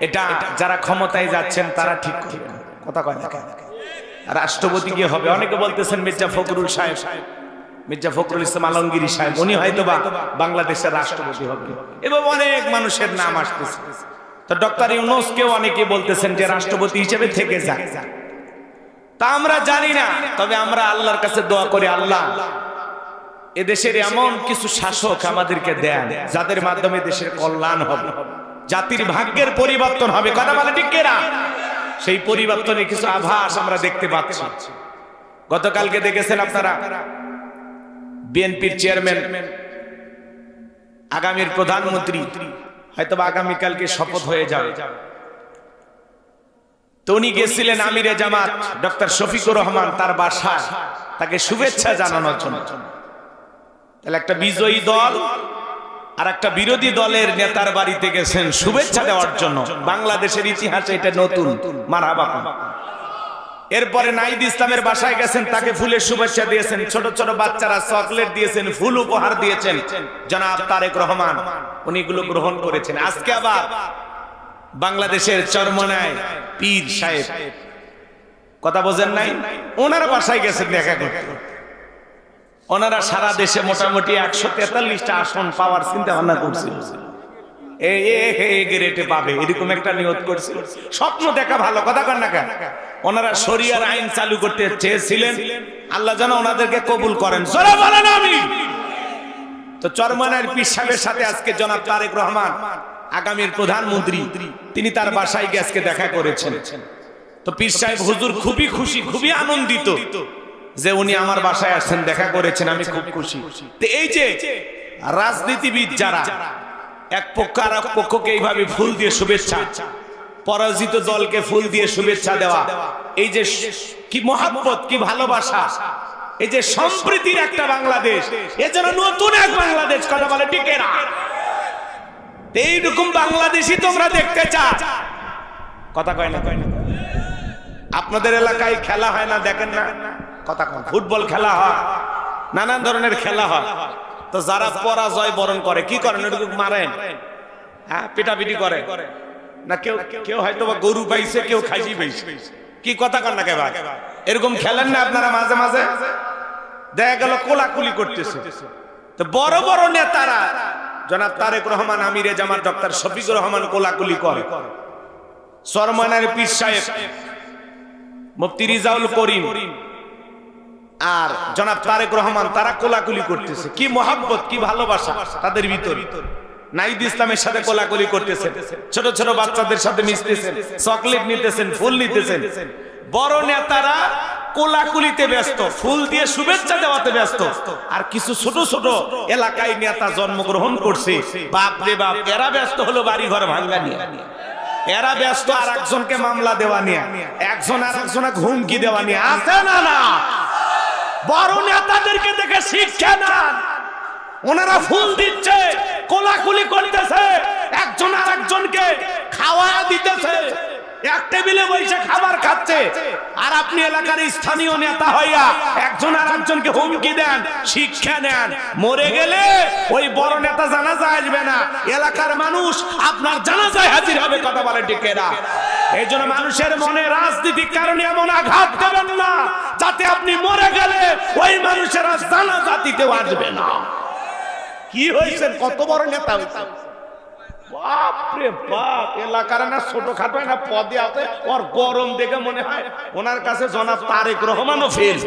এটা যারা ক্ষমতায় যাচ্ছেন তারা ঠিক করবেন। কথা কয় না, রাষ্ট্রপতি কে হবে? অনেকে বলতেছেন মির্জা ফখরুল সাহেব, মির্জা ফখরুল ইসলাম আলমগীর সাহেব, উনি হয়তোবা বাংলাদেশের রাষ্ট্রপতি হবে। এবং অনেক মানুষের নাম আসতেছে। তো ডক্টর ইউনূস কেও অনেকে বলতেছেন যে রাষ্ট্রপতি হিসেবে থেকে যাক। তা আমরা জানি না, তবে আমরা আল্লাহর কাছে দোয়া করি, আল্লাহ এদেশের এমন কিছু শাসক আমাদেরকে দেন যাদের মাধ্যমে দেশের কল্যাণ হবে, জাতির ভাগ্যের পরিবর্তন হবে। কথা বলে ঠিক কিনা? সেই পরিবর্তনের কিছু আভাস আমরা দেখতে পাচ্ছি। গতকালকে দেখেছেন আপনারা বিএনপির চেয়ারম্যান, আগামীর প্রধানমন্ত্রী, হয়তো আগামীকালকে শপথ হয়ে যাবে। তো উনি গেছিলেন আমিরে জামাত ডক্টর শফিকুর রহমান তার বাসায় তাকে শুভেচ্ছা জানানোর জন্য। তাহলে একটা বিজয়ী দল আর একটা বিরোধী দলের নেতার বাড়িতে গেছেন শুভেচ্ছা দেওয়ার জন্য। বাংলাদেশের ইতিহাসে এটা নতুন, মারহাবা। এরপরে নাহিদ ইসলামের বাসায় গেছেন, তাকে ফুলের শুভেচ্ছা দিয়েছেন, ছোট ছোট বাচ্চারা চকলেট দিয়েছেন, ফুল উপহার দিয়েছেন। জনাব তারেক রহমান উনি এগুলো গ্রহণ করেছেন। আজকে আবার বাংলাদেশের চরমনায় পীর সাহেব, কথা বোঝেন নাই, ওনারা বাসায় গেছেন দেখা করতে। ওনারা সারা দেশে মোটামুটি 143টা আসন পাওয়ার চিন্তা ভাবনা করছিল, এই গ্রেডে পাবে এরকম একটা নিয়ত করছিল। স্বপ্ন দেখা ভালো, কথা কন না কেন? ওনারা শরিয়ার আইন চালু করতে চেয়েছিলেন, আল্লাহ যেন ওনাদেরকে কবুল করেন। জোরে বলেন আমিন। তো চরমনাইয়ের পীর সাহেবের সাথে আজকে জনাব তারেক রহমান আগামীর প্রধানমন্ত্রী তিনি তার বাসায় গিয়ে আজকে দেখা করেছেন। তো পীর সাহেব হুজুর খুবই খুশি, খুবই আনন্দিত যে উনি আমার বাসায় আসছেন, দেখা করেছেন, আমি খুব খুশি। তো এই যে রাজনীতিবিদ যারা এক পক্ষ আর এক পক্ষকে এইভাবে ফুল দিয়ে শুভেচ্ছা, পরাজিত দলকে ফুল দিয়ে শুভেচ্ছা দেওয়া, এই যে কি মহব্বত, কি ভালোবাসা, এই যে সম্প্রীতির একটা বাংলাদেশ, এজন্য নতুন এক বাংলাদেশ কথা বলে ঠিক না? এইরকম বাংলাদেশই তোমরা দেখতে চাও? কথা কয় না? আপনাদের এলাকায় খেলা হয় না, দেখেন না? কথা কয়, ফুটবল খেলা হয়, নানান ধরনের খেলা হয়। তো যারা পরাজয় বরণ করে কি করেন? ওটুকু মারেন, হ্যাঁ, পিটাপিটি করে না? কেউ হয়তো বা গরু পাইছে, কেউ খাসি পাইছে, কি কথা কন না কে ভাই? এরকম খেলেন না আপনারা? মাঝে মাঝে দেখা গেল কোলাকুলি করতেছে। তো বড় বড় নেতারা জনাব তারেক রহমান, আমিরে জামাত ডক্টর শফিকুর রহমান কোলাকুলি করে, চরমনাইয়ের পীর সাহেব মুফতি রিজাউল করিম আর জনাব তারেক রহমান তারা কোলাকুলি করতেছে। কি মহব্বত, কি ভালোবাসা তাদের ভিতর। নাইদ ইসলামের সাথে কোলাকুলি করতেছেন, ছোট ছোট বাচ্চাদের সাথে মিশতেছেন, চকলেট নিতেছেন, ফুল নিতেছেন। বড় নেতারা কোলাকুলিতে ব্যস্ত, ফুল দিয়ে শুভেচ্ছা দেওয়াতে ব্যস্ত। আর কিছু ছোট ছোট এলাকায় নেতা জন্মগ্রহণ করছে, বাপ রে বাপ, এরা ব্যস্ত হলো বাড়ি ঘর ভাঙ্গা নিয়ে, এরা ব্যস্ত আর একজনকে মামলা দেওয়া নিয়ে, একজন আর একজনকে হুমকি দেওয়া নিয়ে। আছে না? না, বড় নেতাদেরকে দেখে শিক্ষা নেন। ওনারা ফুল দিচ্ছে, কোলাকুলি করতেছে, একজন আর একজনকে খাওয়া দিতেছে, এক টেবিলে বসে খাবার খাচ্ছে। আর আপনি এলাকার স্থানীয় নেতা হইয়া একজন আর একজনকে হুমকি দেন, শিক্ষা নেন। মরে গেলে ওই বড় নেতা জানাজায় আসবে না, এলাকার মানুষ আপনার জানাজায় হাজির হবে। কথা বলে ঠিক না? এই জন্য মানুষের মনে রাজনীতির কারণে এমন আঘাত দেবেন না যাতে আপনি মরে গেলে ওই মানুষেরা জানাজা দিতেও আসবে না। কি হয়েছেন? কত বড় নেতা হয়েছেন, বাপরে বাপ! এলাকার না ছোটখাটো না পদে আছে, ওর গরম দেখে মনে হয় ওনার কাছে জনাব তারেক রহমানও ফেল।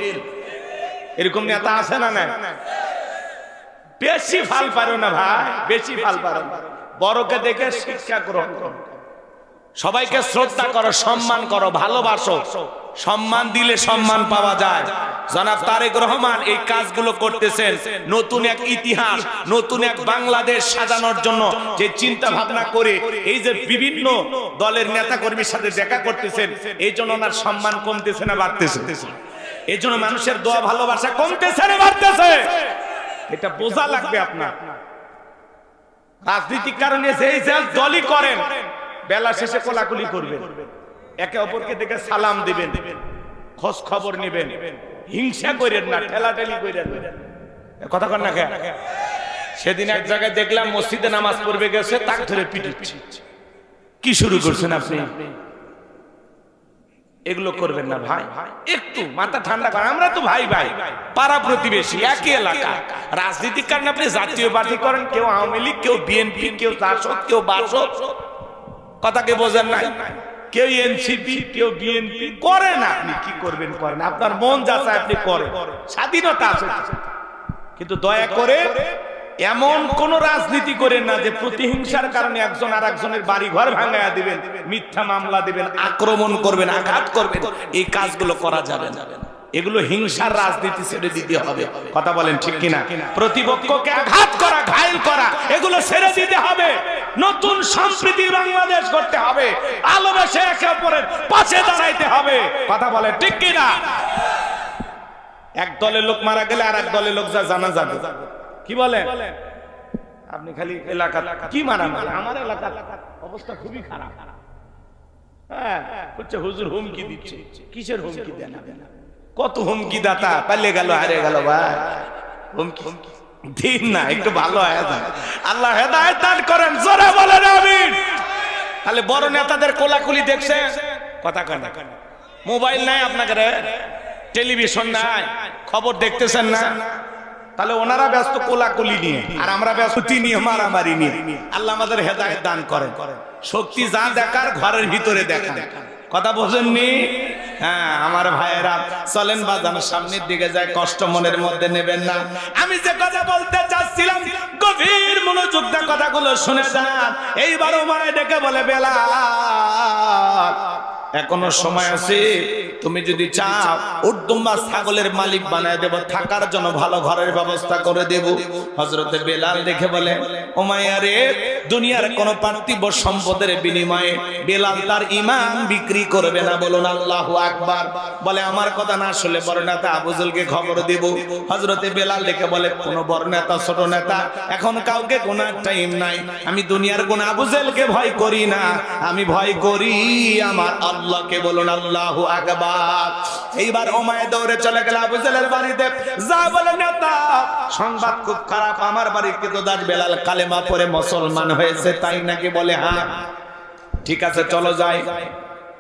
এরকম নেতা আছে না? না, বেশি ফাল পারো না ভাই, বেশি ফাল পারো না। বড়কে দেখে শিক্ষা গ্রহণ করো, সবাইকে শ্রদ্ধা করো, সম্মান করো, ভালোবাসো। সম্মান দিলে সম্মান পাওয়া যায়। জনাব তারেক রহমান এই কাজগুলো করতেছেন, নতুন এক ইতিহাস, নতুন এক বাংলাদেশ সাজানোর জন্য যে চিন্তা ভাবনা করে এই যে বিভিন্ন দলের নেতা কর্মীর সাথে দেখা করতেছেন, এই জন্য ওনার সম্মান কমতেছে না বাড়তেছে? এই জন্য মানুষের দোয়া ভালোবাসা কমতেছে না বাড়তেছে? এটা বোঝা লাগবে আপনার। রাজনীতির কারণে যেই দলই করেন, বেলা শেষে কোলাকুলি করবেন, একে অপরকে দেখে সালাম দিবেন, খোঁজ খবর নেবেন, হিংসা করেন না, ঠেলাঠেলি করেন না। কথা কন না? সেদিন এক জায়গায় দেখলাম মসজিদে নামাজ পড়বে গেছে, তাক ধরে পিটিচ্ছে। কি শুরু করছেন আপনি? এগুলো করবেন না ভাই, একটু মাথা ঠান্ডা করেন। আমরা তো ভাই ভাই, পাড়া প্রতিবেশী, একই এলাকা। রাজনীতির কারণে আপনি জাতীয় পার্টি করেন, কেউ আওয়ামী লীগ, কেউ বিএনপি, কেউ জাসদ, কেউ বাসদ। কথাকে বোঝেন না? কেউ এনসিপি, কেউ বিএনপি করে না। আপনি কি করবেন করেন, আপনার মন যা চায় আপনি করেন, স্বাধীনতা আছে। কিন্তু দয়া করে এমন কোন রাজনীতি করেন না যে প্রতিহিংসার কারণে একজন আর একজনের বাড়ি ঘর ভাঙায়া দিবেন, মিথ্যা মামলা দিবেন, আক্রমণ করবেন, আঘাত করবেন। এই কাজগুলো করা যাবে না। এগুলো হিংসার রাজনীতি ছেড়ে দিতে হবে। কথা বলেন ঠিক কিনা? প্রতিপক্ষকে আঘাত করা, ঘায়েল করা, এগুলো ছেড়ে দিতে হবে। নতুন সম্প্রীতির বাংলাদেশ করতে হবে, ভালোবেসে একে অপরের পাশে দাঁড়াইতে হবে। কথা বলেন ঠিক কিনা? এক দলের লোক মারা গেলে আর এক দলের লোক যা জানা যাবে। কি বলেন আপনি? খালি এলাকা কি মারা মারা? আমার এলাকার অবস্থা খুবই খারাপ। হ্যাঁ, হচ্ছে হুজুর হুমকি দিচ্ছে। কিসের হুমকি দেন? কত হুমকি দাতা, পালিয়ে গেল, হারে গেল ভাই। হুমকি দিন না, একটু ভালো আয়াত। আল্লাহ হেদায়েত দান করেন, জোরে বলেন আমিন। তাহলে বড় নেতাদের কোলাকুলি দেখছে, কথা কন। মোবাইল নাই আপনাদের, টেলিভিশন নাই, খবর দেখতেছেন না? তাহলে ওনারা ব্যস্ত কোলাকুলি নিয়ে, আর আমরা ব্যস্ত নিয়ে, মারামারি নিয়ে। আল্লাহ আমাদের হেদায়েত দান করেন। শক্তি যা দেখার ঘরের ভিতরে দেখা। কথা বোঝেননি? হ্যাঁ আমার ভাইয়েরা, চলেন বাজানোর সামনের দিকে যায়, কষ্ট মনের মধ্যে নেবেন না। আমি যে কথা বলতে চাচ্ছিলাম, গভীর মনোযোগ দিয়ে কথাগুলো শুনে যান। এইবার ওমর ডেকে বলে বেলাল এখনো সময় আছে, তুমি যদি চাও উটদুম্বা ছাগলের মালিক বানায় দেব, থাকার জন্য ভালো ঘরের ব্যবস্থা করে দেব। হযরতে বেলাল দেখে বলে উমাইয়া রে, দুনিয়ার কোন পার্থিব সম্পদের বিনিময়ে বেলাল তার ঈমান বিক্রি করবে না, বলুন আল্লাহু আকবার। বলে আমার কথা না শুনলে বড় নেতা আবু জেলকে খবর দেব। হযরতে বেলাল দেখে বলে কোন বড় নেতা ছোট নেতা এখন কাউকে কোনো টাইম নাই, আমি দুনিয়ার কোন আবু জেলকে ভয় করি না, আমি ভয় করি আমার আল্লাহকে, বলুন আল্লাহু আকবার। এইবার উমাইয়া দৌড়ে চলে গেল আবু জেলের বাড়িতে, যা বলে নেতা সংবাদ খুব খারাপ, আমার বাড়ির কৃতদাস বেলাল কালেমা পড়ে মুসলমান হয়েছে, তাই নাকি? বলে হ্যাঁ। ঠিক আছে চলো যাই।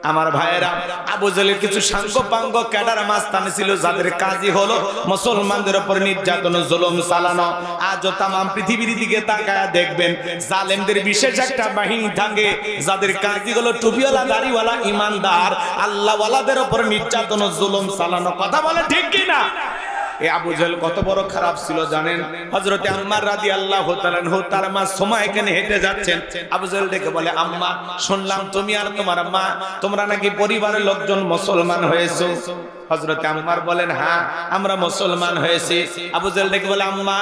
আমার ভাইয়েরা, আবু জেলের কিছু সাঙ্গপাঙ্গ ক্যাডার মাস্তানি ছিল যাদের কাজই হলো মুসলমানদের উপর নির্যাতন জুলুম চালানো। আজও তামাম পৃথিবীর দিকে তাকায়া দেখবেন জালেমদের বিশেষ একটা বাহিনী থাকে যাদের কাজই হলো টুপিওয়ালা দাড়িওয়ালা ইমানদার আল্লাহওয়ালাদের উপর নির্যাতন জুলুম চালানো। কথা বলে ঠিক কি না? এই আবু জেহেল কত বড় খারাপ ছিল জানেন? হযরতে আম্মার রাদিয়াল্লাহু তাআলা আনহু তার মা সুমা এখানে হেঁটে যাচ্ছেন, আবু জেহেল ডেকে বলে আম্মা শুনলাম তুমি আর তোমার মা তোমরা নাকি পরিবারের লোকজন মুসলমান হয়েছো। হযরতে আম্মার বলেন হ্যাঁ আমরা মুসলমান হয়েছি। আবু জেহেল ডেকে বলে আম্মা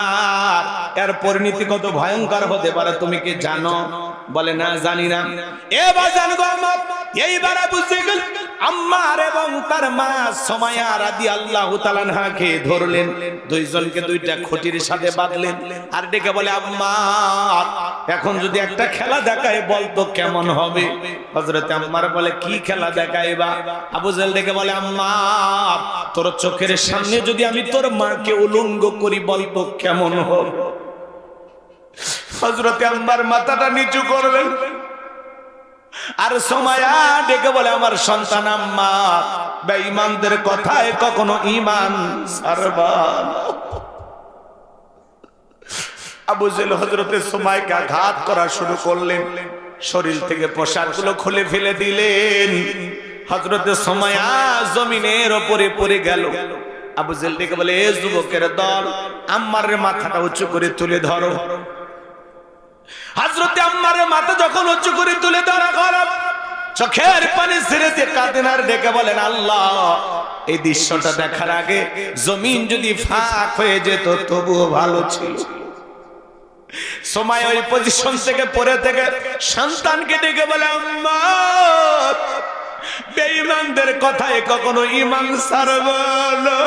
এর পরিণতি কত ভয়ঙ্কর হতে পারে তুমি কি জানো? বলে না জানি না। এবার জানবো আম্মা। এইবার আবু জেহেল আম্মার এবং তার মা সুমাইয়া রাদিয়াল্লাহু তাআলা আনহাকে ধরলেন, দুইজনকে দুইটা খুঁটির সাথে বাঁধলেন আর ডেকে বলে আম্মা এখন যদি একটা খেলা দেখায় বলতো কেমন হবে? হযরতে আম্মার বলে কি খেলা দেখাইবা? আবু জেহেল ডেকে বলে আম্মা তোর চোখের সামনে যদি আমি তোর মাকে উলঙ্গ করি বলতো কেমন হবে? হযরতে আম্মার মাথাটা নিচু করলেন আর সুমাইয়া ডেকে বলে আমার সন্তান আম্মা বেঈমানদের কথায় কখনো ঈমান ছাড়বা না। আবু জেহেল হযরতে সুমাইয়াকে আঘাত করা শুরু করলেন, শরীর থেকে পোশাকগুলো খুলে ফেলে দিলেন। হযরতে সুমাইয়া জমিনের উপরে পড়ে গেল। আবু জেহেল ডেকে বলে এ যুবকের দল আম্মারের মাথাটা উঁচু করে তুলে ধরো। হযরতে আম্মারের মাথা যখন উঁচু করে তুলে ধরা হলো চোখের পানি ছেড়ে দিয়ে কাঁদেন আর ডেকে বলেন আল্লাহ এই দৃশ্যটা দেখার আগে জমিন যদি ফাঁক হয়ে যেত তবুও ভালো ছিল। সময় ওই পজিশন থেকে পড়ে থেকে সন্তানকে ডেকে বলে আম্মা বেঈমানদের কথায় কখনো ঈমান ছাড়বো না।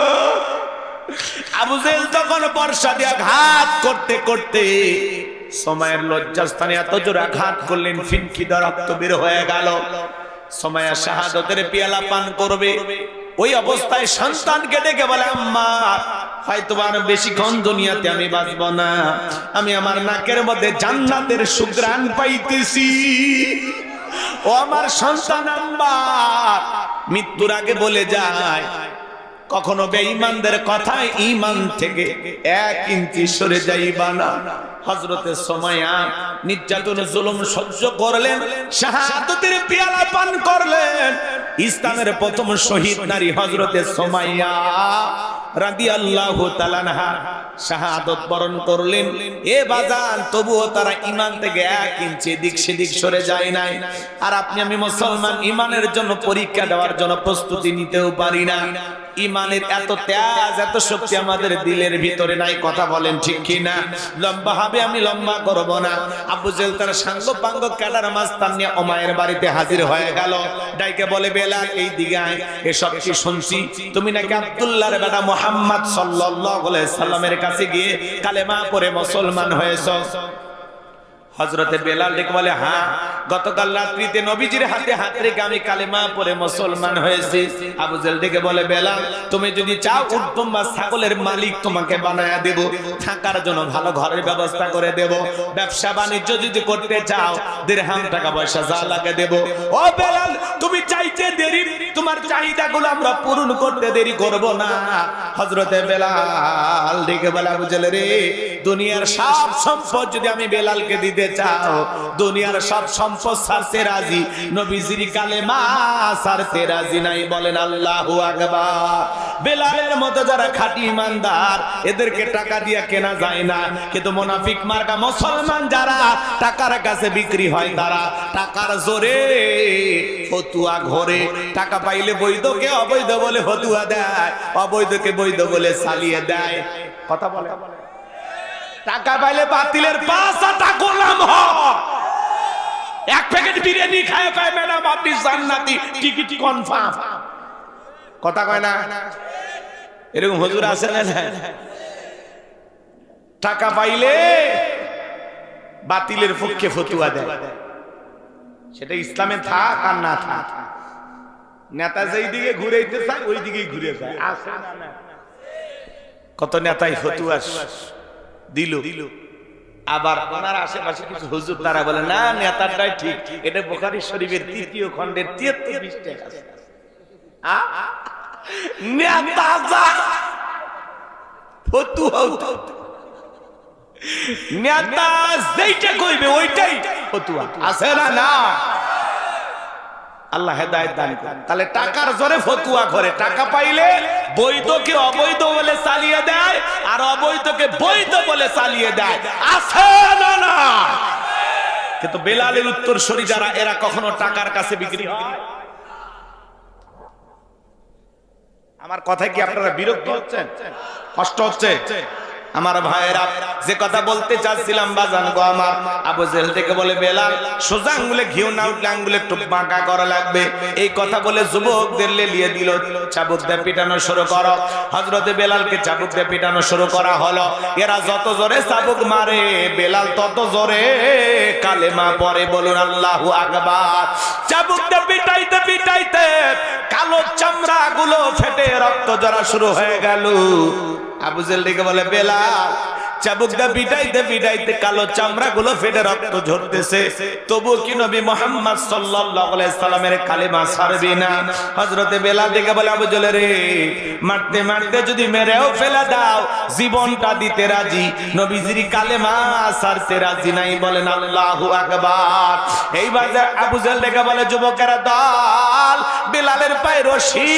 আবু জেহেল তখন বর্ষা দিয়ে আঘাত করতে করতে সময়ের লজ্জাস্থানে এত জোরে আঘাত করলেন ফিনকি দ্বারা রক্ত বের হয়ে গেল। সময়া শাহাদাতের পেয়ালা পান করবে, ওই অবস্থায় সন্তানকে ডেকে বলে আম্মা হয়তো আর বেশিক্ষণ দুনিয়াতে আমি বাঁচব না, আমি আমার নাকের মধ্যে জান্নাতের সুঘ্রাণ পাইতেছি। ও আমার সন্তান আম্মা মৃত্যুর আগে বলে যায় কখনো বেঈমানদের কথায় ঈমান থেকে 1 ইঞ্চি সরে যাইবা না। হযরতে সুমাইয়া নির্যাতন জুলুম সহ্য করলেন, শাহাদাতের পেয়ালা পান করলেন। ইসলামের প্রথম শহীদ নারী হযরতে সুমাইয়া রাদিয়াল্লাহু তাআলা আনহা শাহাদাত বরণ করলেন। এ বাজান তবুও তারা ঈমান থেকে 1 ইঞ্চি এদিক সেদিক সরে যায় নাই। আর আপনি আমি মুসলমান ঈমানের জন্য পরীক্ষা দেওয়ার জন্য প্রস্তুতি নিতেও পারি না। ঈমানের এত তেজ এত শক্তি আমাদের দিলের ভিতরে নাই। কথা বলেন ঠিক কি না? লম্বা হবে আমি লম্বা করব না। আবু জেহেল তার সাঙ্গপাঙ্গ ক্যাডার মাস্তান নিয়ে উমাইয়ার বাড়িতে হাজির হয়ে গেল। ডাইকে বলে বেলাল এই দিকে আয়, এসব কি শুনছি তুমি নাকি আব্দুল্লাহর বেটা মুহাম্মদ সাল্লাল্লাহু আলাইহি সাল্লামের কাছে গিয়ে কালেমা পড়ে মুসলমান হয়েছো। হযরতে বেলাল ডেকে বলে হ্যাঁ গতকাল রাত্রিতে নবীজির হাতে হাত রেখে আমি কালেমা পড়ে মুসলমান হয়েছি। আবু জেহেল ডেকে বলে বেলাল তুমি যদি চাও উটকম বা ছাগলের মালিক তোমাকে বানায়া দেব, থাকার জন্য ভালো ঘরের ব্যবস্থা করে দেব, ব্যবসা বাণিজ্য যদি করতে চাও দিরহাম টাকা পয়সা যা লাগে দেব। ও বেলাল তুমি চাইতে দেরি, তোমার চাহিদাগুলো আমরা পূরণ করতে দেরি করব না। হযরতে বেলাল ডেকে বলে আবু জেহেল রে দুনিয়ার সব সম্পদ যদি আমি বেলালকে দিতে চাও দুনিয়ার সব সম্পদ ছাড়তে রাজি, নবীজির কালেমা ছাড়তে রাজি নাই। বলেন আল্লাহু আকবার। বেলালের মতো যারা খাঁটি ইমানদার এদেরকে টাকা দিয়ে কেনা যায় না, কিন্তু মুনাফিক মার্কা মুসলমান যারা টাকার কাছে বিক্রি হয় তারা টাকার জোরে ফতুয়া ঘরে, টাকা পাইলে বৈধকে অবৈধ বলে ফতুয়া দেয়, অবৈধকে বৈধ বলে চালিয়ে দেয়। কথা বলে, টাকা পাইলে বাতিলের পাঁচটা গোলাম হয়। এক প্যাকেট বিরিয়ানি খায় কয় ম্যাডাম আপনি জান্নাতি, টিকিট কনফার্ম। কথা কয় না? এরকম হুজুর আছে না? টাকা পাইলে বাতিলের পক্ষে ফতুয়া দেয়, সেটা ইসলামে থাক আর না থাক। নেতা যেই দিকে ঘুরেইতে চায় ওই দিকেই ঘুরে যায়। আছে না? কত নেতাই ফতুয়া দিল, আবার ওনার আশেপাশে কিছু হুজুর তারা বলে না নেতাটাই ঠিক, এটা বুখারী শরীফের 3য় খণ্ডের 73 পৃষ্ঠায় আছে। নেতা যা ফতুয়া, নেতা যেইটা কইবে ওইটাই ফতুয়া। আছে না? আল্লাহ হেদায়েত দান করেন। তাহলে টাকার জোরে ফতুয়া করে, টাকা পাইলে বৈধকে অবৈধ বলে চালিয়ে দেয় আর অবৈধকে বৈধ বলে চালিয়ে দেয়। আছে না? কিন্তু বেলালের উত্তরসূরি যারা এরা কখনো টাকার কাছে বিক্রি হয়? আমার কথায় কি আপনারা বিরক্ত হচ্ছেন, কষ্ট হচ্ছে? আমার ভাইয়েরা, যে কথা বলতে চাচ্ছিলাম বাজান গো আমার, আবু জেহেল থেকে বলে বেলাল সোজা আঙ্গুলে ঘিও না উঠলে আঙ্গুলে একটু বাঁকা করা লাগবে। এই কথা বলে যুবকদের লেলিয়ে দিল, চাবুক দিয়ে পিটানো শুরু করো। হযরতে বেলালকে চাবুক দিয়ে পিটানো শুরু করা হলো। এরা যত জোরে চাবুক মারে বেলাল তত জোরে কালেমা পড়ে। বলুন আল্লাহু আকবার। চাবুক দিয়ে পিটাইতে পিটাইতে কালো চামড়া গুলো ফেটে রক্ত ঝরা শুরু হয়ে গেল। আবু জেহেল ডেকে বলে বেলাল চাবুক দিয়ে পিটাইতে পিটাইতে কালো চামড়া গুলো ফেটে রক্ত ঝরতেছে, তবু কি নবী মুহাম্মদ সাল্লাল্লাহু আলাইহি সাল্লামের কালেমা ছাড়বি না? হযরতে বেলাল ডেকে বলে আবু জেহেল রে, মারতে মারতে যদি মেরেও ফেলে দাও জীবনটা দিতে রাজি, নবীজির কালেমা ছাড়তে রাজি নাই। বলেন আল্লাহু আকবার। এইবার আবু জেহেল ডেকে বলে যুবকেরা দল, বেলালের পায়ে রশি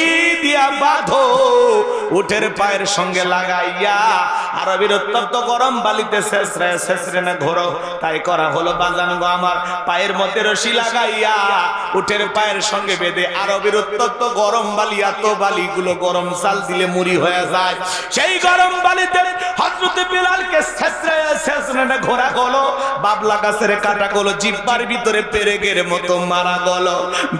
দিয়া বাঁধো, উটের পায়ের সঙ্গে লাগাইয়া আরবির অত্যন্ত গরম বালিতে শেষরে শেষরে না ঘোরো। তাই করা হলো বাজান গো আমার, পায়ের মধ্যে রশি লাগাইয়া উটের পায়ের সঙ্গে বেঁধে আরবির অত্যন্ত গরম বালি, এত বালিগুলো গরম চাল দিলে মুড়ি হয়ে যায়। সেই গরম বালিতে হযরতে বেলালকে শেষরে শেষরে না ঘোরা হলো, বাবলা গাছের কাটা হলো, জিহ্বার ভিতরে পেরেকের মতো মারা গেল।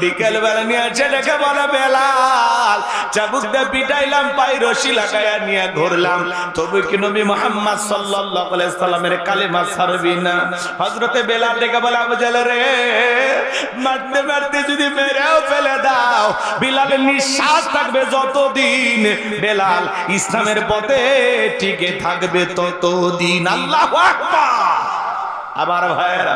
বিকেল বেলা নিয়ে এসে দেখে বলে বেলাল চাবুক দিয়ে পিটাইলাম, পায়ে রশি লাগাইয়া নিয়ে ঘুরলাম, তবু কি নবী মুহাম্মদ সাল্লাল্লাহু আলাইহি সাল্লামের কালেমা ছাড়বি না? হযরতে বেলাল ডেকে বলে আবু জেহেল রে, মারতে মারতে যদি মেরেও ফেলে দাও বেলালের নিঃশ্বাস থাকবে যতদিন, বেলাল ইসলামের পথে টিকে থাকবে ততদিন। আল্লাহু আকবার। আমার ভাইয়েরা,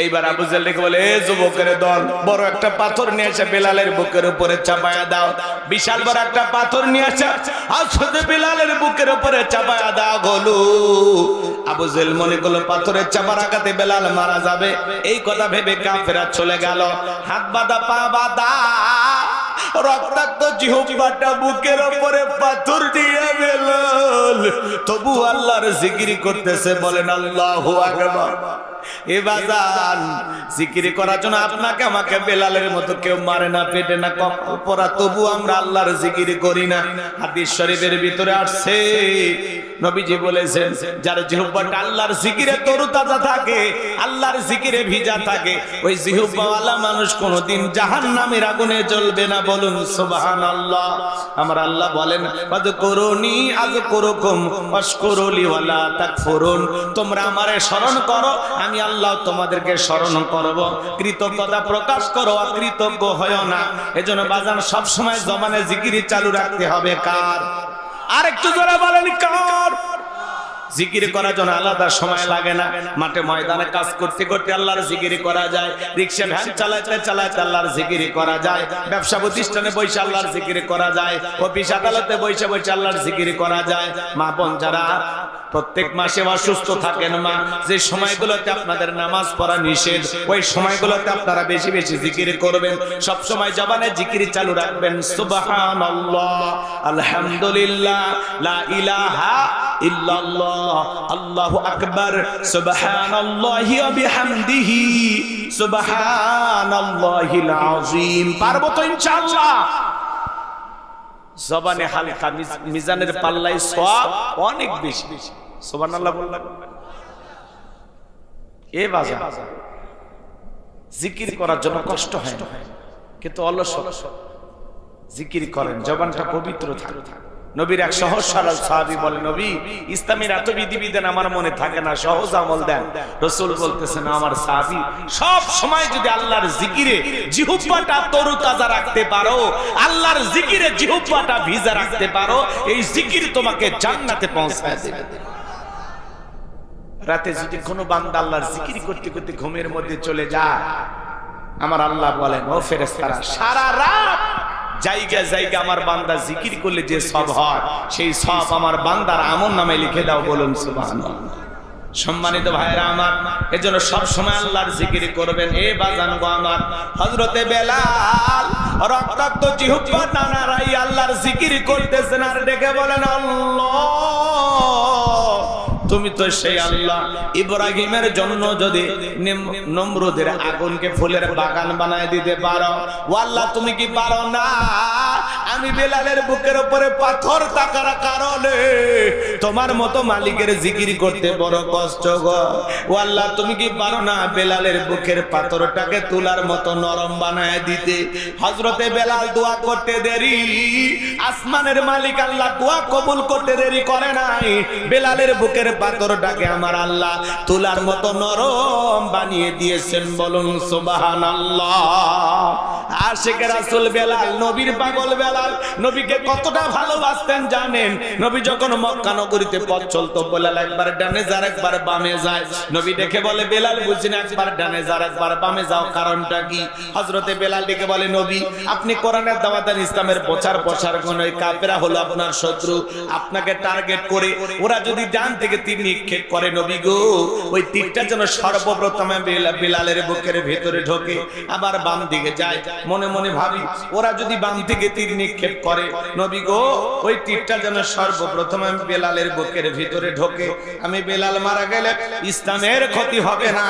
এইবার আবু জেহেল ডেকে বলে যুবকের দল, বড় একটা পাথর নিয়ে এসে বেলালের বুকের উপরে চাপায়া দাও। বিশাল বড় একটা পাথর নিয়ে এসে হযরতে বেলালের বুকের উপরে চাপায়া দাও হলো। আবু জেহেল মনে করলো পাথরের চাপার আঘাতে বেলাল মারা যাবে, এই কথা ভেবে কাফেররা চলে গেল। হাত বাঁধা পা বাঁধা রক্তাক্ত জিহ্বাটা বুকের উপরে পাথর দিয়ে বেলাল তবু আল্লাহর জিকির করতেছে। বলেন আল্লাহু আকবার। এ বাজান, জিকির করার জন্য আপনাকে আমাকে বেলালের মতো কেউ মারে না, পেটে না, কপরা, তবু আমরা আল্লাহর জিকির করি না। হাদিস শরীফের ভিতরে আসছে নবীজি বলেছেন যার জিহ্বাটা আল্লাহর জিকিরে তরুতাজা থাকে, আল্লাহর জিকিরে ভিজা থাকে, ওই জিহ্বাওয়ালা মানুষ কোনোদিন জাহান্নামের আগুনে জ্বলবে না। বলুন সুবহানাল্লাহ। আমার আল্লাহ বলেন ফাযকুরুনি আযকুরুকুম ওয়াশকুরুলি ওয়ালা তাকফুরুন, তোমরা আমারে স্মরণ করো, আমি আল্লাহ তোমাদেরকে স্মরণ করব, কৃতজ্ঞতা প্রকাশ করো, অকৃতজ্ঞ হয়ো না। এজন্য বাজান সব সময় জবানে জিকির চালু রাখতে হবে। কার? আরেকটু জোরে বলেন কার? জিকির করার জন্য আলাদা সময় লাগে না। মাঠে ময়দানে কাজ করতে করতে আল্লাহর জিকির করা যায়, রিকশা ভ্যান চালাতে চালাতে আল্লাহর জিকির করা যায়, ব্যবসা প্রতিষ্ঠানে বসে আল্লাহর জিকির করা যায়, অফিস আদালতে বসে বসে আল্লাহর জিকির করা যায়। মা বোন যারা প্রত্যেক মাসে অসুস্থ থাকেন মা, যে সময়গুলোতে আপনাদের নামাজ পড়া নিষেধ, ওই সময়গুলোতে আপনারা বেশি বেশি জিকির করবেন। সব সময় জবানে জিকির চালু রাখবেন, সুবহানাল্লাহ, আলহামদুলিল্লাহ, লা ইলাহা ইল্লাল্লাহ, আল্লাহু আকবার, সুবহানাল্লাহি ওয়া বিহামদিহি, সুবহানাল্লাহিল আযীম। পারবো তো ইনশাআল্লাহ? জবানে হালকা, মিজানের পাল্লায় সওয়াব অনেক বেশি। সুবহানাল্লাহ বললাম। এ বাজার জিকির করার জন্য কষ্ট হয় না, কিন্তু অলস জিকির করেন, জবানটা পবিত্র থাকে। নবীর এক সহজ সরল সাহাবী বলে, নবী ইসলামের এত বিধিবিধান আমার মনে থাকে না, সহজ আমল দেন। রাসূল বলতেছেন, আমার সাহাবী সব সময় যদি আল্লাহর জিকিরে জিহ্বাটা তরুতাজা রাখতে পারো, আল্লাহর জিকিরে জিহ্বাটা ভিজা রাখতে পারো, এই জিকির তোমাকে জান্নাতে পৌঁছায় দেবে। রাতে যদি কোনো বান্দা আল্লাহর জিকির করতে করতে ঘুমের মধ্যে চলে যায়, আমার আল্লাহ বলেন, ও ফেরেশতারা, সারা রাত জায়গা জায়গা আমার বান্দা জিকির করলে যে সব হয়, সেই সব আমার বান্দার আমলনামায় লিখে দাও। বলুন সুবহানাল্লাহ। সম্মানিত ভাইরা আমার, এজন্য সব সময় আল্লাহর জিকির করবেন। এ বাজান গো আমার, হযরতে বেলাল রক্তাক্ত জিহ্বা নানারাই আল্লাহর জিকির করতেছেন আর ডেকে বলেন, আল্লাহ তুমি তো সেই আল্লাহ, ইব্রাহিমের জন্য যদি নমরুদের আগুনকে ফুলের বাগান বানায় দিতে পারো, ও আল্লাহ তুমি কি পারো না আমি বেলালের বুকের উপরে পাথর থাকার কারণে তোমার মতো মালিকের জিকির করতে বড় কষ্ট গো, ও আল্লাহ তুমি কি পারো না বেলালের বুকের পাথরটাকে তুলার মতো নরম বানায় দিতে। হযরতে বেলাল দোয়া করতে দেরি, আসমানের মালিক আল্লাহ দোয়া কবুল করতে দেরি করে নাই, বেলালের বুকের পাথরটাকে আমার আল্লাহ তুলার মতো নরম বানিয়ে দিয়েছেন। বলুন সুবহানাল্লাহ। আশিকে রাসূল বেলাল, নবীর পাগল বেলাল, নবীকে কতটা ভালোবাসতেন জানেন? নবী যখন মক্কা নগরীতে পথ চলতো, বেলাল একবার ডানে যায় একবার বামে যায়। নবী দেখে বলে, বেলাল বুঝি না, একবার ডানে যায় একবার বামে যাও, কারণটা কি? হযরতে বেলাল ডেকে বলে, নবী আপনি কোরআনের দাওয়াত আর ইসলামের প্রচার প্রসার করেন, ওই কাফেররা হলো আপনার শত্রু, আপনাকে টার্গেট করে ওরা যদি ডান থেকে তীর নিক্ষেপ করে, নবী গো ওই তীরটা যেন সর্বপ্রথমে বেলালের বুকের ভেতরে ঢোকে, আবার বাম দিকে যায়। মনে মনে ভাবি, ওরা যদি বাম থেকে তীর নিক্ষেপ করে, নবী গো ওই তীরটা যেন সর্বপ্রথমে বেলালের বুকের ভিতরে ঢোকে। আমি বেলাল মারা গেলে ইসলামের ক্ষতি হবে না,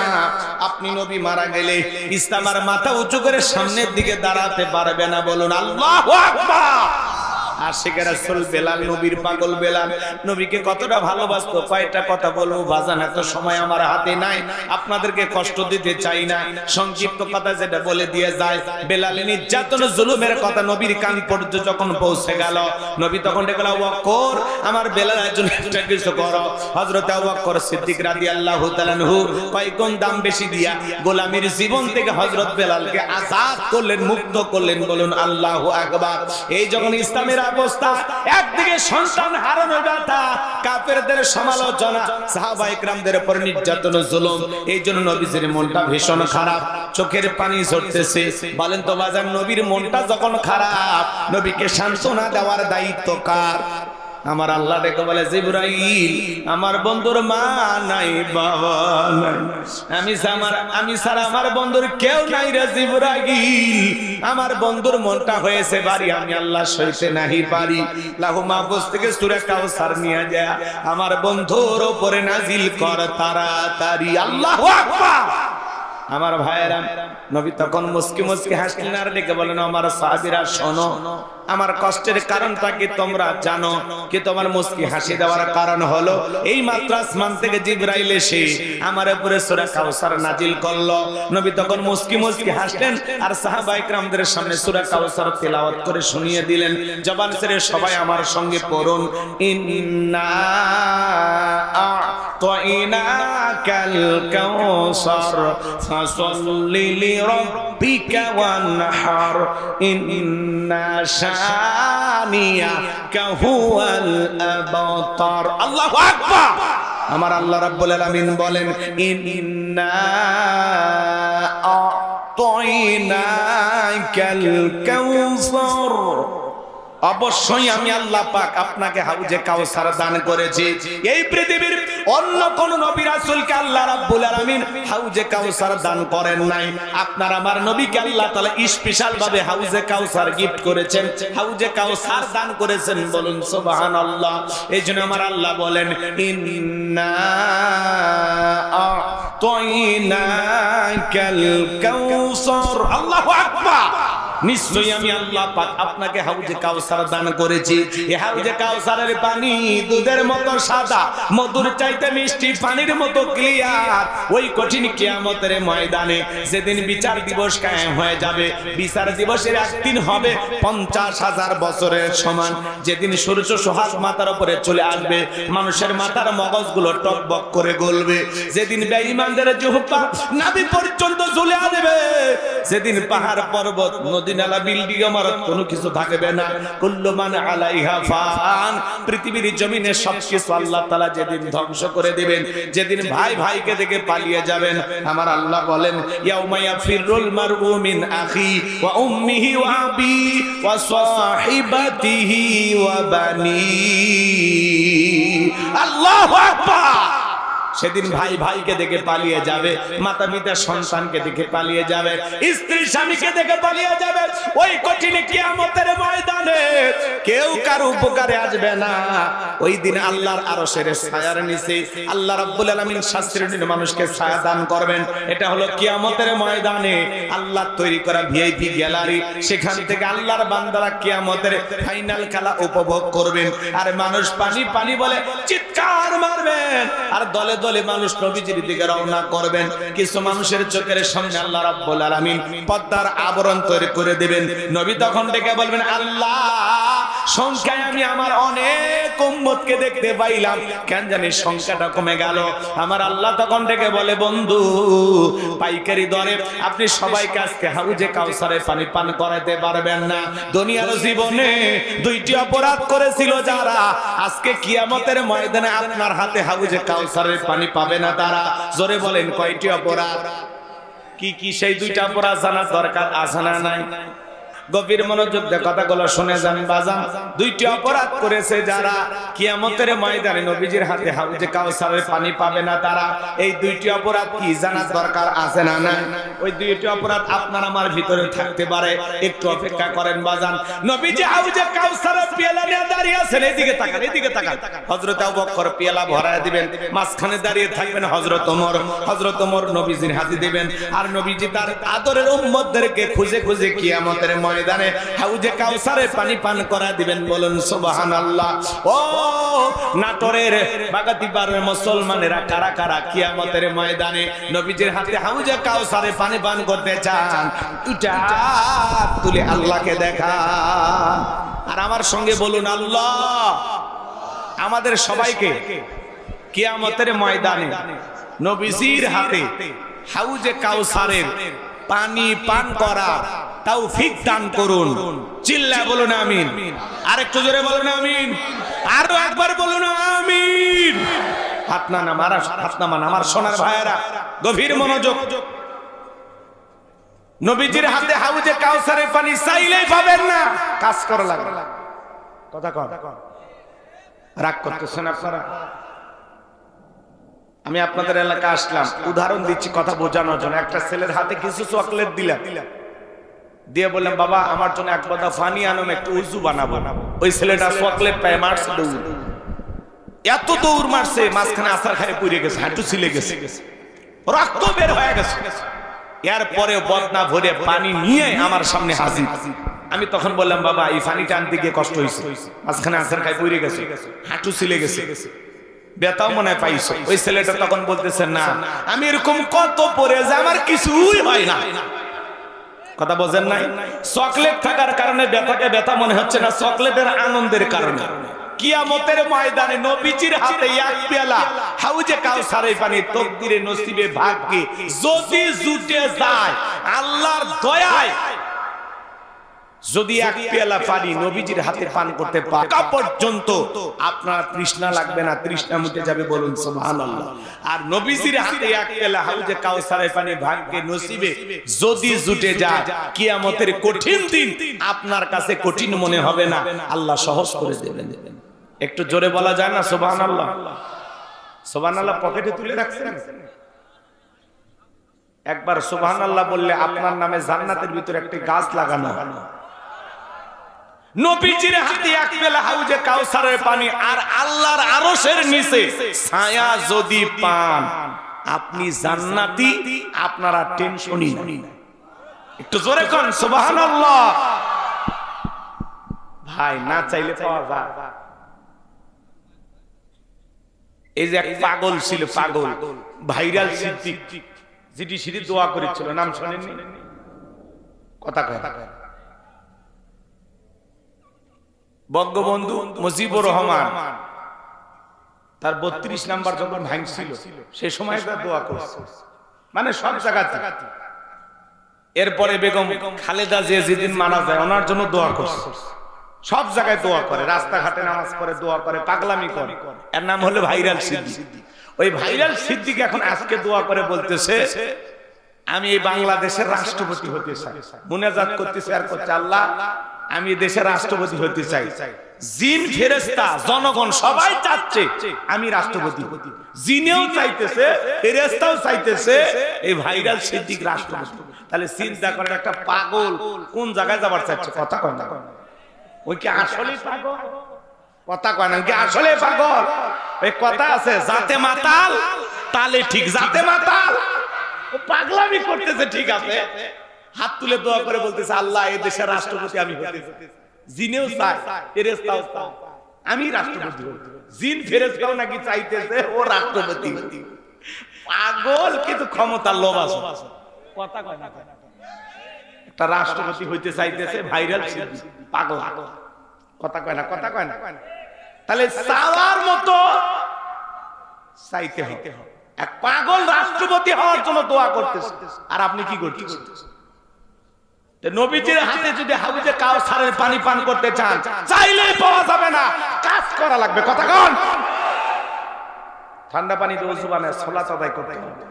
আপনি নবী মারা গেলে ইসলাম আর মাথা উঁচু করে সামনের দিকে দাঁড়াতে পারবে না। বলুন আল্লাহু আকবার। আশিকে রাসূল বেলাল, নবীর পাগল বেলাল, নবীকে কতটা ভালোবাসতো, কয়টা কথা বলবো বাজান, এত সময় আমার হাতে নাই, আপনাদেরকে কষ্ট দিতে চাই না। সংক্ষিপ্ত কথা যেটা বলে দিয়ে যায়, বেলালের নির্যাতন জুলুমের কথা নবীর কান পর্যন্ত যখন পৌঁছে গেল, নবী তখন ডেকে বলল, আবু বকর আমার বেলালের জন্য একটা কিছু করো। হযরত আবু বকর সিদ্দিক রাদিয়াল্লাহু তাআলা আনহু কয়েকগুণ দাম বেশি দিয়া গোলামীর জীবন থেকে হযরত বেলালকে আজাদ করলেন, মুক্ত করলেন। বলুন আল্লাহু আকবার। এই যখন ইসলামের অবস্থা, একদিকে সন্তান হারানোর ব্যথা, কাফেরদের সমালোচনা, সাহাবায়ে কেরামদের উপর নির্যাতন জুলুম, এই জন্য নবীজির মনটা ভীষণ খারাপ, চোখের পানি ঝরতেছে। বলেন তো বাজার, নবীর মনটা যখন খারাপ, নবীকে সান্ত্বনা দেওয়ার দায়িত্ব কার? আমার আল্লাহ ডেকে বলে, জিবরাইল আমার বন্ধুর মা নাই, বাবা নাই, আমি ছাড়া আমার বন্ধুর কেউ নাই রে জিবরাইল, আমার বন্ধুর মনটা হয়েছে ভারী, আমি আল্লাহ সইতে নাহি পারি। লাহু মাহফুজ থেকে সূরা কাউসার নিয়ে যায় আমার বন্ধুর উপরে নাজিল কর তাড়াতাড়ি। আল্লাহু আকবার। আমার ভাইয়েরা, নবী তখন মুস্কি মুস্কি হাসলেন আর ডেকে বলেন, আমার সাহাবীরা শোনো, আমার কষ্টের কারণটা কি তোমরা জানো? কি তোমার মুস্কি হাসি দেওয়ার কারণ হলো এই মাত্র আসমান থেকে জিবরাইল এসে আমার উপরে সূরা কাউসার নাজিল করলো। নবী তখন মুস্কি মুস্কি হাসলেন আর সাহাবায়ে কেরামদের সামনে সূরা কাউসার তেলাওয়াত করে শুনিয়ে দিলেন। জবান ছেড়ে সবাই আমার সঙ্গে পড়ুন, ইন্না আ'তাইনাকাল কাউসার ফাসাল্লি লিরাব্বিকা ওয়ানহার ইন্না শানিয়াকা হুয়াল আবতার। আল্লাহু আকবার। আমার আল্লাহ রাব্বুল আলামিন বলেন, ইন্না আ'তাইনাকাল কাউসার অবশ্যই আমি আল্লাহ পাক আপনাকে হাউজে কাউসার দান করেছি। এই পৃথিবীর অন্য কোন নবী রাসূলকে আল্লাহ রাব্বুল আলামিন হাউজে কাউসার দান করেন নাই। আপনার আমার নবীকে আল্লাহ তাআলা স্পেশাল ভাবে হাউজে কাউসার গিফট করেছেন, হাউজে কাউসার দান করেছেন। বলুন সুবহানাল্লাহ। এইজন্য আমার আল্লাহ বলেন ইন্না আ'তাইনাকাল কাউসার। আল্লাহু আকবার। নিশ্চয়ই আমি আল্লাহ পাক আপনাকে হাউজে কাউসার দান করেছি। এই হাউজে কাউসারের পানি দুধের মতো সাদা, মধুর চাইতে মিষ্টি, পানির মতো ক্লিয়ার। ওই কঠিন কিয়ামতের ময়দানে যেদিন বিচার দিবস কায়েম হয়ে যাবে, বিচার দিবসের একদিন হবে 50,000 বছরের সমান। যেদিন সূর্য সোহাগ মাথার উপরে চলে আসবে, মানুষের মাথার মগজগুলো টকবক করে গলবে। যেদিন বেঈমানদের জিহ্বা নাভি পর্যন্ত চলে আসবে, যেদিন পাহাড় পর্বত নদী নালা বিল্ডিং ইমারত কোনো কিছু থাকবে না। কুল্লু মান আলাইহা ফান। পৃথিবীর জমিনে সবকিছু আল্লাহ তাআলা যেদিন ধ্বংস করে দিবেন, যেদিন ভাই ভাইকে দেখে পালিয়ে যাবেন, আমার আল্লাহ বলেন ইয়াউমা ইয়াফিরুল মারউ মিন আখি ওয়া উম্মিহি ওয়া আবি ওয়া সাহিবাতিহি ওয়া বানি। আল্লাহু আকবার। সেদিন ভাই ভাইকে দেখে পালিয়ে যাবে, মাতা পিতা সন্তানকে দেখে পালিয়ে যাবে, স্ত্রী স্বামীকে দেখে পালিয়ে যাবে। ওই কঠিন কিয়ামতের ময়দানে কেউ কারো উপকারে আসবে না। ওই দিন আল্লাহর আরশের ছায়ার নিচে আল্লাহ রাব্বুল আলামিন শাস্ত্রীয় মানুষকে ছায়া দান করবেন। এটা হলো কিয়ামতের ময়দানে আল্লাহ তৈরি করা ভিআইপি গ্যালারি। সেখান থেকে আল্লাহর বান্দারা কিয়ামতের ফাইনাল খেলা উপভোগ করবেন। আর মানুষ পানি পানি বলে চিৎকার মারবেন, আর দলে দলে মানুষ নবীজির দিকে রওনা করবেন। কিছু মানুষের চোখের সামনে আল্লাহ রাব্বুল আলামিন পর্দার আবরণ তৈরি করে দিবেন। নবী তখন ডেকে বলবেন আল্লাহ, সংখ্যায় আমি আমার অনেক উম্মতকে দেখতে পাইলাম, কেন জানি সংখ্যাটা কমে গেল। আমার আল্লাহ তখন ডেকে বলে বন্ধু, পাইকারি দরে আপনি সবাইকে আজকে হাউজে কাউসারে পানি পান করাতে পারবেন না। দুনিয়ার জীবনে দুইটি অপরাধ করেছিল যারা, আজকে কিয়ামতের ময়দানে আপনার হাতে হাউজে কাউসারের পানি পাবে না তারা। জোরে বলেন কয়টি অপরাধ? কি কি সেই দুইটা অপরাধ জানার দরকার আছে না নাই? গভীর মনোযোগ দিয়ে কথাগুলো শুনে যান বাজান। দুইটি অপরাধ করেছে যারা, কিয়ামতের ময়দানে নবীজির হাতে হাউজে কাউসারের পানি পাবে না তারা। এই দুইটি অপরাধ কি জানার দরকার আছে না না? ওই দুইটি অপরাধ আপনার আমার ভিতরে থাকতে পারে। একটু অপেক্ষা করেন বাজান। নবীজি হাউজে কাউসারের পেয়ালা নিয়ে দাঁড়িয়ে আছেন, এদিকে তাকান, এদিকে তাকান। হযরত আবু বকর পেয়ালা ভরায় দিবেন, মাঝখানে দাঁড়িয়ে থাকবেন হযরত ওমর। হযরত ওমর নবীজির হাতে দিবেন, আর নবীজি তার আদরের উম্মতদেরকে খুঁজে খুঁজে কিয়ামতের ময়দানে হাউজে কাউসারে পানি পান করা দিবেন। বলুন সুবহানাল্লাহ। ও নাটোরের বাগাতিপাড়ার মুসলমানেরা কারা কারা কিয়ামতের ময়দানে নবীজির হাতে হাউজে কাউসারে পানি পান করতে চান? দুইটা হাত তুলে আল্লাহকে দেখা, আর আমার সঙ্গে বলুন আল্লাহ আমাদের সবাইকে কিয়ামতের ময়দানে নবীজির হাতে হাউজে কাউসারের পানি পান করা তৌফিক দান করুন। চিল্লায় বলুন আমিন। আরেকটু জোরে বলুন আমিন। আরো একবার বলুন আমিন। হাত নামান আমার সোনার ভাইয়েরা, গভীর মনোযোগ। নবীজির হাতে হাউজে কাউসারের পানি চাইলেই পাবেন না, কাজ করা লাগবে। কথা কন, রাগ করতেছেন আপনারা? আমি আপনাদের এলাকা আসলাম, উদাহরণ দিচ্ছি কথা বোঝানোর জন্য। একটা ছেলের হাতে কিছু চকলেট দিলাম, দিয়ে বললাম বাবা আমার জন্য এক বাদা পানি আনো, একটু উজু বানাবো। ওই ছেলেটা চকলেট পায় মারছে দৌড়, এত দৌড় মারছে মাঝখানে আছাড় খায় পড়ে গেছে, হাঁটু ছিলে গেছে, রক্ত বের হয়ে গেছে। এরপরে বদনা ভরে পানি নিয়ে আমার সামনে হাজির। আমি তখন বললাম বাবা এই পানিটা আনতে গিয়ে কষ্ট হয়েছে, মাঝখানে আছাড় খায় পড়ে গেছে, হাঁটু ছিলে গেছে, বেতাও মনে হয় পাইছো। ওই ছেলেটা তখন বলতেছে না আমি এরকম কত পরে যে আমার কিছুই হয় না। কথা বোঝেন নাই? চকলেট থাকার কারণে ব্যথাকে ব্যথা মনে হচ্ছে না, চকলেটের আনন্দের কারণে। কিয়ামতের ময়দানে নবীজির হাতে এক পেয়ালা হাউজে কাউসারের পানি তকদিরে নসিবে ভাগ্যে যদি জুটে যায় আল্লাহর দয়ায় যদি এক পেয়ালা পানি নবীজির হাতে পান করতে পারেন পর্যন্ত আপনার তৃষ্ণা লাগবে না, তৃষ্ণা মুটে যাবে, বলুন সুবহানাল্লাহ। আর নবীজির হাতে এক পেয়ালা হাউজে কাউসারের পানি ভাগ্যে নসিবে যদি জুটে যায়, কিয়ামতের কঠিন দিন আপনার কাছে কঠিন মনে হবে না, আল্লাহ সহজ করে দেবেন। একটু জোরে বলা যায় না সুবহানাল্লাহ? সুবহানাল্লাহ পকেটে তুলে রাখছেন? একবার সুবহানাল্লাহ বললে আপনার নামে জান্নাতের ভিতরে একটি গাছ লাগানো হয়। নবীজির হাতে এক পেয়ালা হাউজে কাউসারের পানি আর আল্লাহর আরশের নিচে ছায়া যদি পান, আপনি জান্নাতি, আপনারা টেনশনই নাই। একটু জোরে কোন সুবহানাল্লাহ। ভাই না চাইলে পাওয়া যায়। এই যে এক পাগল ছিল, পাগল ভাইরাল সিদ্দিক, যেটি সিঁড়ি দোয়া করেছিল, নাম শোনেননি? কথা কয় বঙ্গবন্ধু মুজিবুর রহমান তার 32 নাম্বার যখন ভাঙছিল সে সময় তার দোয়া করছে, মানে সব জায়গাতে। এরপরে বেগম খালেদা জিয়া যেদিন মারা যায় ওনার জন্য দোয়া করছে, সব জায়গায় দোয়া করে, রাস্তাঘাটে নামাজ পড়ে, দোয়া করে, পাগলামি করে। এর নাম হলো ভাইরাল সিদ্দিক। ওই ভাইরাল সিদ্দিক এখন আজকে দোয়া করে বলতেছে, আমি এই বাংলাদেশের রাষ্ট্রপতি হতে চাই। মুনাজাত করতেছে আর করছে, আল্লাহ আমি দেশের রাষ্ট্রপতি হতে চাই। জিন ফেরেশতা জনগণ সবাই চাচ্ছে আমি রাষ্ট্রপতি, জিনেও চাইতেছে, ফেরেশতাও চাইতেছে এই ভাইরাল সিদ্দিক রাষ্ট্রপতি। তাহলে চিন্তা করেন একটা পাগল কোন জায়গায় যাবার চাচ্ছে। কথা কয় না, ওই কি আসলেই পাগল? কথা কয় না, কি আসলে পাগল? ওই কথা আছে, জাতে মাতাল তালে ঠিক, জাতে মাতাল ও পাগলামি করতেছে, ঠিক আছে। হাত তুলে দোয়া করে বলতেছে, আল্লাহ এই দেশের রাষ্ট্রপতি আমি হতে চাই। জিনেও চায়, ফেরেশতাও চায় আমি রাষ্ট্রপতি হই। জিন ফেরেশতাও নাকি চাইতেছে ও রাষ্ট্রপতি। পাগল কিন্তু ক্ষমতার লোভ আছে। কথা কয় না, একটা রাষ্ট্রপতি হইতে চাইতেছে ভাইরাল সিদ্দিক, পাগল। কথা কয় না, কথা কয় না। তাহলে চাওয়ার মতো চাইতে হবে। এক পাগল রাষ্ট্রপতি হওয়ার জন্য দোয়া করতেছে, আর আপনি কি করতেছেন? নবীজির হাতে যদি হাউজে কাউসারের পানি পান করতে চান, চাইলেই পাওয়া যাবে না, কাজ করা লাগবে। কথা কন। ঠান্ডা পানি দিয়ে ওযু বানায় সালাত আদায় করতে হবে।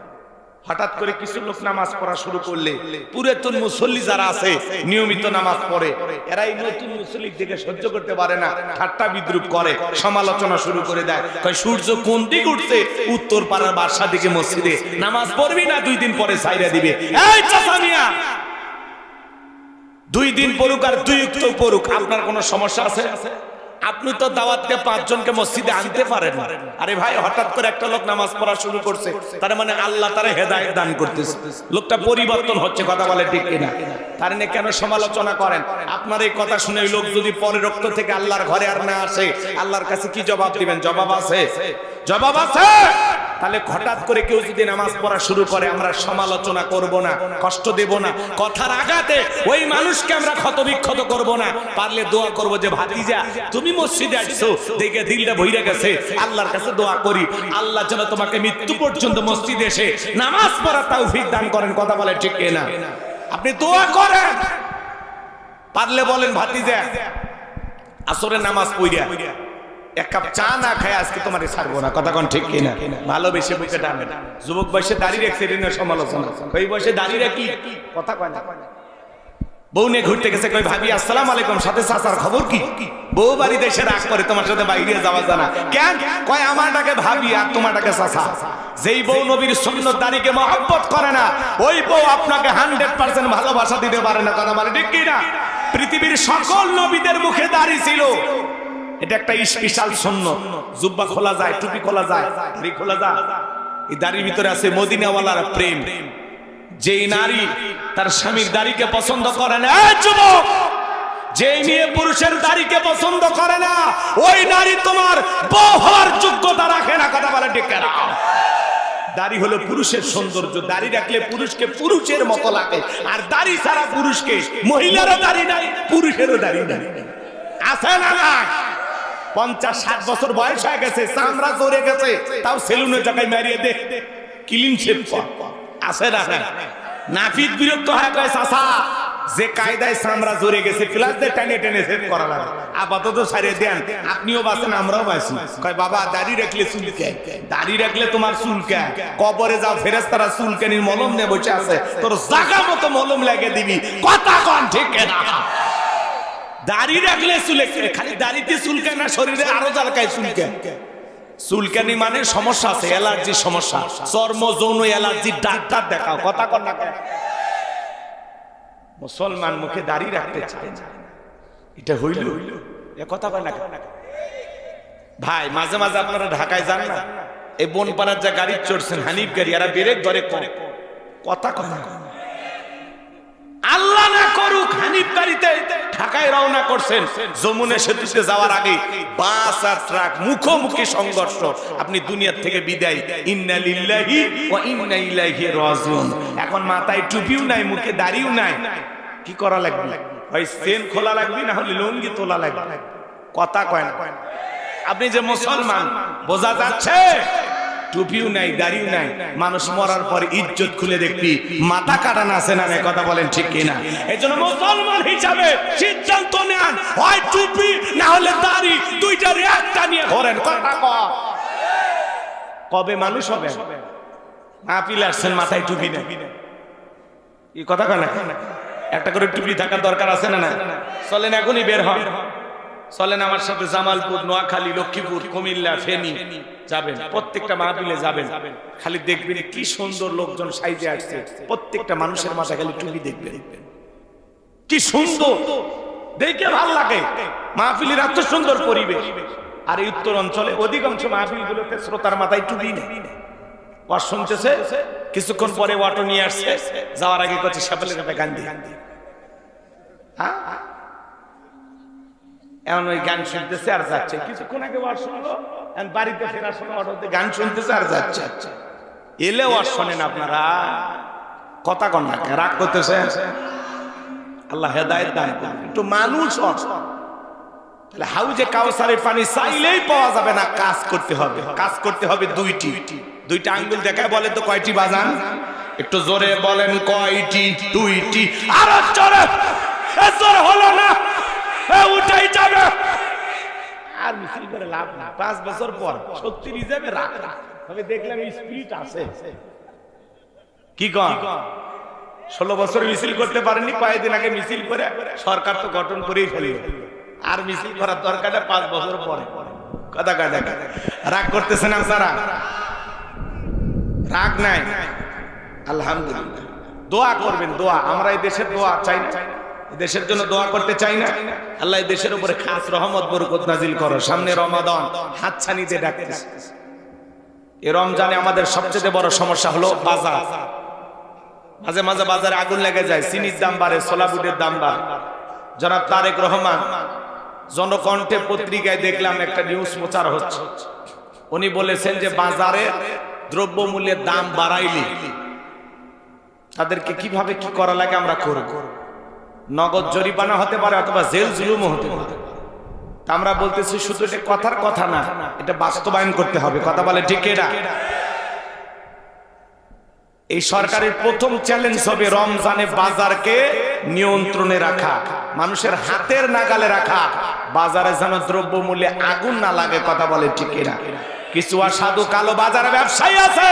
হঠাৎ করে কিছু লোক নামাজ পড়া শুরু করলে পুরাতন মুসল্লি যারা আছে নিয়মিত নামাজ পড়ে, এরা এই নতুন মুসল্লি দেখে সহ্য করতে পারে না, ঠাট্টা বিদ্রুপ করে, সমালোচনা শুরু করে দেয়। কয় সূর্য কোন দিক উঠছে? উত্তর পাড়ার বাসা দিকে মসজিদে নামাজ পড়বি না, 2 দিন পরে ছাইরা দিবে। এই চাচা মিয়া, 2 দিন পড়ুক আর 2 উক্ত পড়ুক, আপনার কোনো সমস্যা আছে? আপনি তো দাওয়াতকে 5 জনকে মসজিদে আনতে পারেন। আরে ভাই, হঠাৎ করে একটা লোক নামাজ পড়া শুরু করছে, তার মানে আল্লাহ তারে হেদায়েত দান করতেছে, লোকটা পরিবর্তন হচ্ছে। কথা বলে ঠিক কিনা? তার নিয়ে কেন সমালোচনা করেন? আপনার এই কথা শুনে লোক যদি পরে রক্ত থেকে আল্লাহর ঘরে আর না আসে, আল্লাহর কাছে কি জবাব দিবেন? জবাব আছে, জবাব আছে। তাহলে হঠাৎ করে কেউ যদি নামাজ পড়া শুরু করে, আমরা সমালোচনা করব না, কষ্ট দেব না, কথার আঘাতে ওই মানুষকে আমরা ক্ষতবিক্ষত করব না। পারলে দোয়া করব যে ভাতিজা তুমি মসজিদে আসছো দেখে দিলটা ভইরা গেছে, আল্লাহর কাছে দোয়া করি আল্লাহ যেন তোমাকে মৃত্যু পর্যন্ত মসজিদে এসে নামাজ পড়ার তৌফিক দান করেন। কথা বলে ঠিক কিনা? আপনি দোয়া করেন। পারলে বলেন ভাতিজা আসরের নামাজ পড়িয়া 1 কাপ চা না খায় আজকে তোমারে ছাড়বো না। কথা কোন ঠিক কিনা? ভালোবেসে বুকে টানে। যুবক বয়সে দাড়ি রাখছে, এর সমালোচনা। ওই বয়সে দাড়ি রাখি কথা কয় না। বউ নিয়ে ঘুরতে গেছে, কই ভাবি আসসালামু আলাইকুম, সাথে চাচার খবর কি? বউ বাড়িতে এসে রাগ করে, তোমার সাথে বাইরে যাওয়া জানা কেন? কয় আমারটাকে ভাবি আর তোমারটাকে চাচা। যেই বউ নবীর সুন্নত দাড়িকে মহব্বত করে না, ওই বউ আপনাকে 100% ভালোবাসা দিতে পারে না। কথা বলে ঠিক কিনা? পৃথিবীর সকল নবীদের মুখে দাড়ি ছিল, এটা একটা স্পেশাল সুন্নত। জুব্বা খোলা যায়, টুপি খোলা যায়, দাড়ি খোলা যায়। এই দাড়ির ভিতরে আছে মদিনাওয়ালার প্রেম। যেই নারী তার স্বামীর দাড়িকে পছন্দ করে না, যুবক, যেই মেয়ে পুরুষের দাড়িকে পছন্দ করে না, ওই নারী তোমার বউ হওয়ার যোগ্যতা রাখে না। কথা বলে ঠিক কিনা? দাড়ি হলো পুরুষের সৌন্দর্য। দাড়ি রাখলে পুরুষকে পুরুষের মতো লাগে, আর দাড়ি ছাড়া পুরুষকে, মহিলারও দাড়ি নাই, পুরুষেরও দাড়ি নাই। আছে না না? 50-60 বছর বয়স হয়ে গেছে, চামড়া জড়ে গেছে, তাও সেলুনের জায়গায় মারিয়ে দে, ক্লিন শেভ আছে না? নাপিত বিরক্ত হয়ে গেছে, চাচা যে কায়দায় চামড়া জড়ে গেছে প্লাস দিয়ে টেনে টেনে সেট করা লাগে আপাতত ছাড়িয়ে দেন আপনিও বাঁচেন আমরাও বাঁচি কয় বাবা দাড়ি রাখলে চুলকে দাড়ি রাখলে তোমার চুলকে কবরে যাও ফেরেশতারা চুলকানির মলম নিয়ে বসে আছে তোর জায়গা মতো মলম লাগিয়ে দিবি কথা কন ঠিক না দাড়ি রাখলে চুলে খালি দাড়িতে চুলকায় না শরীরে আরো জায়গায় চুলকায় চুলকানি মানে সমস্যা আছে অ্যালার্জির সমস্যা চর্ম যৌন অ্যালার্জি ডাক্তার দেখাও কথা কন না মুসলমান মুখে দাড়ি রাখতে চায় না এটা হইল এ কথা কয় না ভাই মাঝে মাঝে আপনারা ঢাকায় যান না এই বনপাড়ার যা গাড়ি চড়ছেন হানিফ গাড়ি এরা ব্রেক ধরে কথা কয় না আল্লাহ না করুক হানিফ গাড়িতে ঢাকায় রওনা করছেন যমুনা সেতুতে যাওয়ার আগে বাস আর ট্রাক মুখোমুখি সংঘর্ষ আপনি দুনিয়ার থেকে বিদায় ইন্না লিল্লাহি ওয়া ইন্না ইলাইহি রাজিউন এখন মাথায় টুপিও নাই মুখে দাড়িও নাই কি করা লাগবে ভাই চেন খোলা লাগবে না হলে লুঙ্গি তোলা লাগবে কথা কয় না আপনি যে মুসলমান বোঝা যাচ্ছে টুপিও নাই দাড়িও নাই মানুষ মরার পর ইজ্জত খুলে দেখবি মাথা কাটানো আছে না কথা বলেন ঠিক কিনা এইজন্য মুসলমান হিসাবে সিদ্ধান্ত নেন হয় টুপি না হলে দাড়ি দুইটার একটা নিয়ে ঘোরেন কথা কবে মানুষ হবে মাহফিল আসছেন মাথায় টুপি নেই এই কথা কয় না একটা করে টুপি থাকার দরকার আছে না না চলেন এখনই বের হন চলেন আমার সাথে জামালপুর নোয়াখালী লক্ষ্মীপুর কুমিল্লা ফেনী যাবেন প্রত্যেকটা মাহফিলে যাবেন খালি দেখবেন কি সুন্দর লোকজন সাইজে আসছে প্রত্যেকটা মানুষের মাথায় খালি টুপি দেখবেন কি সুন্দর দেখে ভালো লাগে মাহফিলের এত সুন্দর পরিবেশ আর এই উত্তর অঞ্চলে অধিকাংশ মাহফিলগুলোতে শ্রোতার মাথায় টুপি নেই ওয়াজ শুনতেছে কিছুক্ষণ পরে অটো নিয়ে আসছে যাওয়ার আগে করছে সাপেলের কাছে গান দিয়ে হ্যাঁ এমন ওই গান শুনতেছে আর যাচ্ছে কিছুক্ষণ আগে ওয়াজ শুনলো বাড়িতে ফেরার সময় অটোতে গান শুনতেছে আর যাচ্ছে এলে ওয়াজ শোনেন আপনারা কথা কন না রাগ করতেছে আল্লাহ হেদায়েত দান করুন একটু মানুষ তাহলে হাউজে কাউসারের পানি চাইলেই পাওয়া যাবে না কাজ করতে হবে দুইটা আঙ্গুল দেখায় বলে তো কয়টি বাজান একটু জোরে বলেন কয়টি দুইটি আর জোরে জোরে হলো না উঠাই যাবে আর মিছিল করে লাভ না 5 বছর পর সত্যি রিজার্ভে রাখ তবে দেখলাম স্পিরিট আছে কি কন 16 বছর মিছিল করতে পারেননি কয়েকদিন আগে মিছিল করে সরকার তো গঠন করেই ফেলল আর মিছিল করার দরকারটা 5 বছর পরে কথা রাগ করতেছেন আপনারা রাগ নাই আলহামদুলিল্লাহ দোয়া করবেন দোয়া আমরা এই দেশের দোয়া চাই না দেশের জন্য দোয়া করতে চাই না আল্লাহ এই দেশের উপরে খাস রহমত বরকত নাজিল করো সামনে রমাদান হাতছানিতে ডাকতেছে এই রমজানে আমাদের সবচেয়ে বড় সমস্যা হলো বাজার মাঝে মাঝে বাজারে আগুন লেগে যায় চিনির দাম বাড়ে ছোলা বুটের দাম বাড়ে জনাব তারেক রহমান জনকণ্ঠে পত্রিকায় দেখলাম একটা নিউজ প্রচার হচ্ছে উনি বলেছেন যে বাজারে দ্রব্যমূল্যের দাম বাড়াইলে তাদেরকে কিভাবে কি করা লাগে আমরা করব নগদ জরিমানা হতে পারে অথবা জেল জুলুমও হতে পারে আমরা বলতেছি শুধু এটা কথার কথা না এটা বাস্তবায়ন করতে হবে কথা বলে ঠিক এটা এই সরকারের প্রথম চ্যালেঞ্জ হবে রমজানে বাজারকে নিয়ন্ত্রণে রাখা মানুষের হাতের নাগালে রাখা বাজারে যেন দ্রব্যমূল্যে আগুন না লাগে কথা বলে ঠিক এটা কিছু অসাধু কালো বাজারে ব্যবসায়ী আছে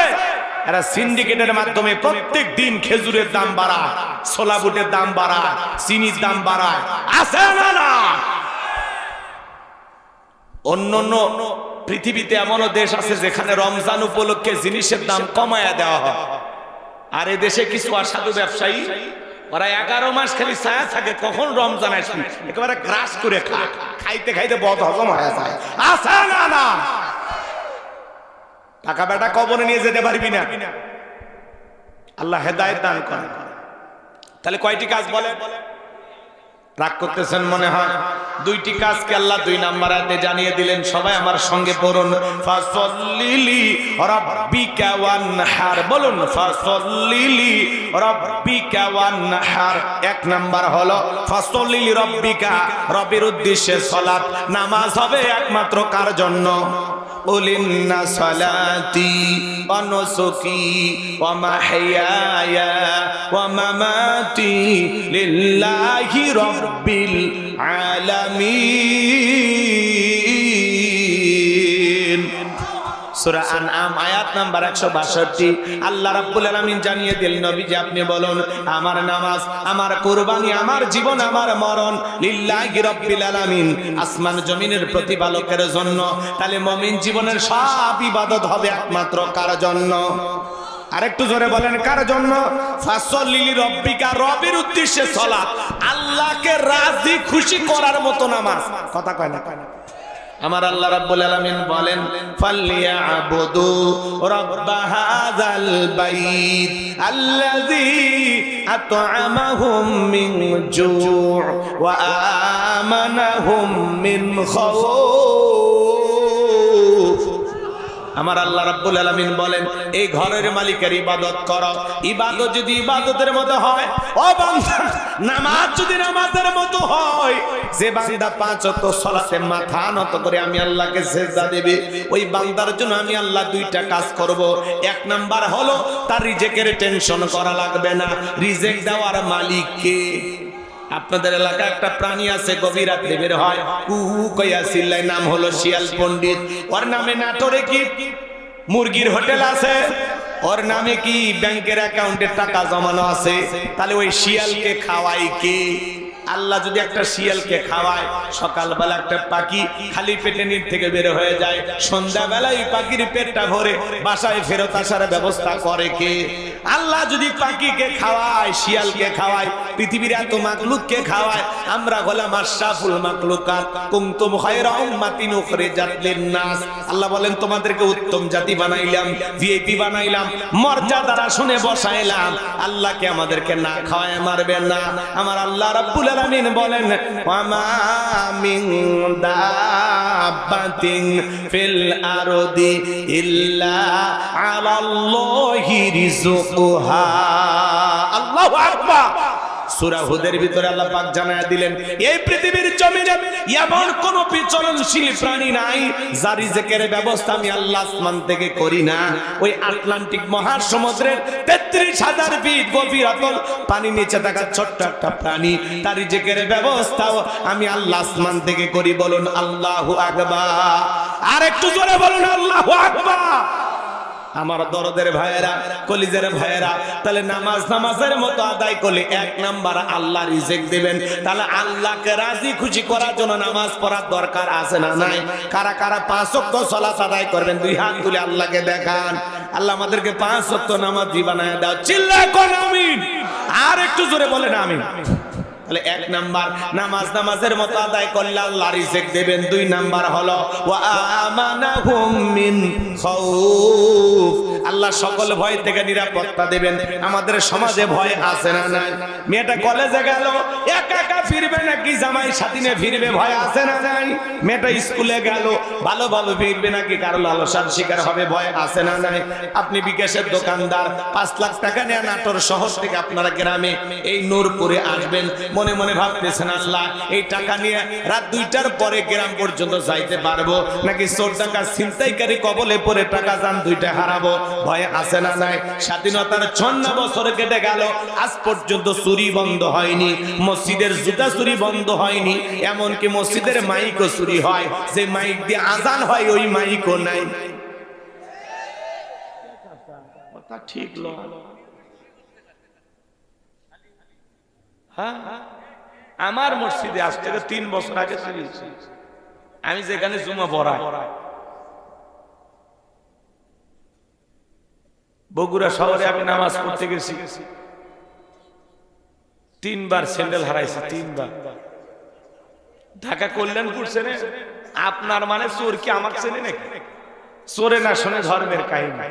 এরা সিন্ডিকেটের মাধ্যমে প্রত্যেক দিন খেজুরের দাম বাড়ায় ছোলা বুটের দাম বাড়ায় চিনির দাম বাড়ায় আছে না অন্যান্য পৃথিবীতে এমনও দেশ আছে যেখানে রমজান উপলক্ষে জিনিসের দাম কমায়া দেওয়া হয় আর এই দেশে কিছু অসাধু ব্যবসায়ী ওরা 11 মাস খালি ছায়া থাকে কখন রমজান আসবে একেবারে গ্রাস করে খাইতে খাইতে বদ হজম হয়ে যায় আছে না টাকা বেটা কবরে নিয়ে যেতে পারবি না আল্লাহ হেদায়েত দান করেন তাহলে কয়টি কাজ বলে রাগ করতেছেন মনে হয় দুইটি কাজকে আল্লাহ 2 নাম্বার আয়াতে জানিয়ে দিলেন সবাই আমার সঙ্গে পড়ুন ফাসাল্লিলি রাব্বিকা ওয়ানহার বলুন ফাসাল্লিলি রাব্বিকা ওয়ানহার 1 নাম্বার হলো ফাসাল্লিলি রাব্বিকা রবের উদ্দেশ্যে সালাত নামাজ হবে একমাত্র কার জন্য قل إن صلاتي ونسكي ومحياي ومماتي لله رب العالمين। সূরা আনআম আয়াত নাম্বার 162। আল্লাহ রাব্বুল আলামিন জানিয়ে দিলেন, নবীজি আপনি বলুন, আমার নামাজ, আমার কুরবানি, আমার জীবন, আমার মরণ লিল্লাহি রাব্বিল আলামিন, আসমান জমিনের প্রতিপালকের জন্য। তাহলে মুমিন জীবনের সব ইবাদত হবে একমাত্র কার জন্য? আরেকটু জোরে বলেন, কার জন্য? ফাসল্লি লিরাব্বিকা, রবের উদ্দেশ্যে সালাত, আল্লাহকে রাজি খুশি করার মতো নামাজ। কথা কয় না? আমার আল্লাহ রাব্বুল আলামিন বলেন, ফালইয়াবুদু রাব্ব হাযাল বাইত আল্লাযী আত'আমাহুম মিন জু' ওয়া আমানাহুম মিন খাউফ। আমার আল্লাহ রাব্বুল আলামিন বলেন, এই ঘরের মালিকের ইবাদত করো। ইবাদত যদি ইবাদতের মতো হয়, ও বান্দা, নামাজ যদি নামাজের মতো হয়, যে বান্দা 5 ওয়াক্ত সালাতে মাথা নত করে আমি আল্লাহকে সিজদা দেবে, ওই বান্দার জন্য আমি আল্লাহ 2টা কাজ করব। এক নাম্বার হলো তার রিজেকের টেনশন করা লাগবে না। রিজেক দেওয়ার মালিক কে? আপনাদের এলাকায় একটা প্রাণী আছে, গভীর রাতে বের হয়, কুহু কইয়া চিল্লায়, নাম হলো শিয়াল পণ্ডিত। ওর নামে নাটোরে কি মুরগির হোটেল আছে, ওর নামে কি ব্যাংকের অ্যাকাউন্টে টাকা জমানো আছে। তাহলে ওই শিয়ালকে খাওয়াই কে? আল্লাহ যদি একটা শিয়ালকে খাওয়ায়, সকালবেলা একটা পাখি খালি পেটে নিচ থেকে বের হয়ে যায়, সন্ধ্যাবেলায় পাখির পেটটা ভরে বাসায় ফেরত আসার ব্যবস্থা করে কে? আল্লাহ যদি পাখিকে খাওয়ায়, শিয়ালকে খাওয়ায়, পৃথিবীর এত মাখলুককে খাওয়ায়, আমরা হলাম আশরাফুল মাখলুকাত, কুনতুম খায়রা উম্মাতিন উখরিজাত লিন-নাস। আল্লাহ বলেন, তোমাদেরকে উত্তম জাতি বানাইলাম, ভিআইপি বানাইলাম, মর্যাদার আসনে বসাইলাম। আল্লাহকে আমাদেরকে না খাওয়ায় মারবেন না। আমার আল্লাহ রাব্বুল আলামিন বলেন, ওয়ামা মিন দাব্বাতিন ফিল আরদি ইল্লা আলাল্লাহি রিজকুহা। আল্লাহু আকবার। সূরা হুদের ভিতরে আল্লাহ পাক জানায়া দিলেন, এই পৃথিবীর জমিনে এমন কোন বিচরণশীল প্রাণী নাই যার রিজেকের ব্যবস্থা আমি আল্লাহ আসমান থেকে করি না। ওই আটলান্টিক মহাসমুদ্রের ৩৩,০০০ ফিট গভীর অতল পানি নিচে থাকা ছোট্ট একটা প্রাণী, তার রিজেকের ব্যবস্থাও আমি আল্লাহ আসমান থেকে করি। বলুন আল্লাহু আকবার। আর একটু জোরে বলুন আল্লাহু আকবার। আমার দরদের ভাইয়েরা, কলিজার ভাইয়েরা, তাহলে নামাজ নামাজের মতো আদায় করলে 1 নাম্বার আল্লাহ রিজেক দিবেন। তাহলে আল্লাহকে রাজি খুশি করার জন্য নামাজ পড়ার দরকার আছে না নাই? কারা কারা 5 ওয়াক্ত সালাত আদায় করবেন? 2 হাত তুলে আল্লাহকে দেখান। আল্লাহ আমাদেরকে 5 ওয়াক্ত নামাজি বানায় দাও। চিল্লায় কোন আমিন। আর একটু জোরে বলেন আমিন। তাহলে 1 নাম্বার নামাজ নামাজের মতো আদায় করলে আল্লাহ রিজেক দেবেন। 2 নাম্বার হলো ওয়া আমানাহুম মিন খাউফ, আল্লাহ সকল ভয় থেকে নিরাপত্তা দেবেন। আমাদের সমাজে ভয় আছে না নাই? মেয়েটা কলেজে গেল, একা একা ফিরবে নাকি জামাই সাথী নিয়ে ফিরবে, ভয় আছে না নাই? মেয়েটা স্কুলে গেল, ভালো ভালো ফিরবে নাকি কারো লালসার শিকার হবে, ভয় আছে না নাই? আপনি বিকাশের দোকানদার, 5 লাখ টাকা নিয়ে নাটোর শহর থেকে আপনারা গ্রামে এই নূরপুরে আসবেন, মনে মনে ভাবতেছেন, আল্লাহ এই টাকা নিয়ে রাত 2টার পরে গ্রাম পর্যন্ত যাইতে পারবো নাকি চোর টাকা ছিনতাইকারী কবলে পড়ে টাকা যান 2টা হারাবো? ভয় আছে না নাই? স্বাধীনতার 56 বছর কেটে গেল, আজ পর্যন্ত চুরি বন্ধ হয়নি, মসজিদের জুতা চুরি বন্ধ হয়নি, এমনকি মসজিদের মাইকও চুরি হয়। যে মাইক দিয়ে আজান হয় ওই মাইকও নাই। কথা ঠিক নয়। হ্যাঁ, আমার মসজিদে আজ থেকে 3 বছর আগে চুরি হয়েছে। আমি যেখানে জুমা পড়াই, বগুড়া শহরে আমি নামাজ পড়তে গেছি, 3 বার স্যান্ডেল হারাইছি, 3 বার। ঢাকা কল্যাণপুর চেনে আপনার? মানে চোর কি আমাকে চেনে নাকি? চোরে না শোনে ধর্মের কাহিনী।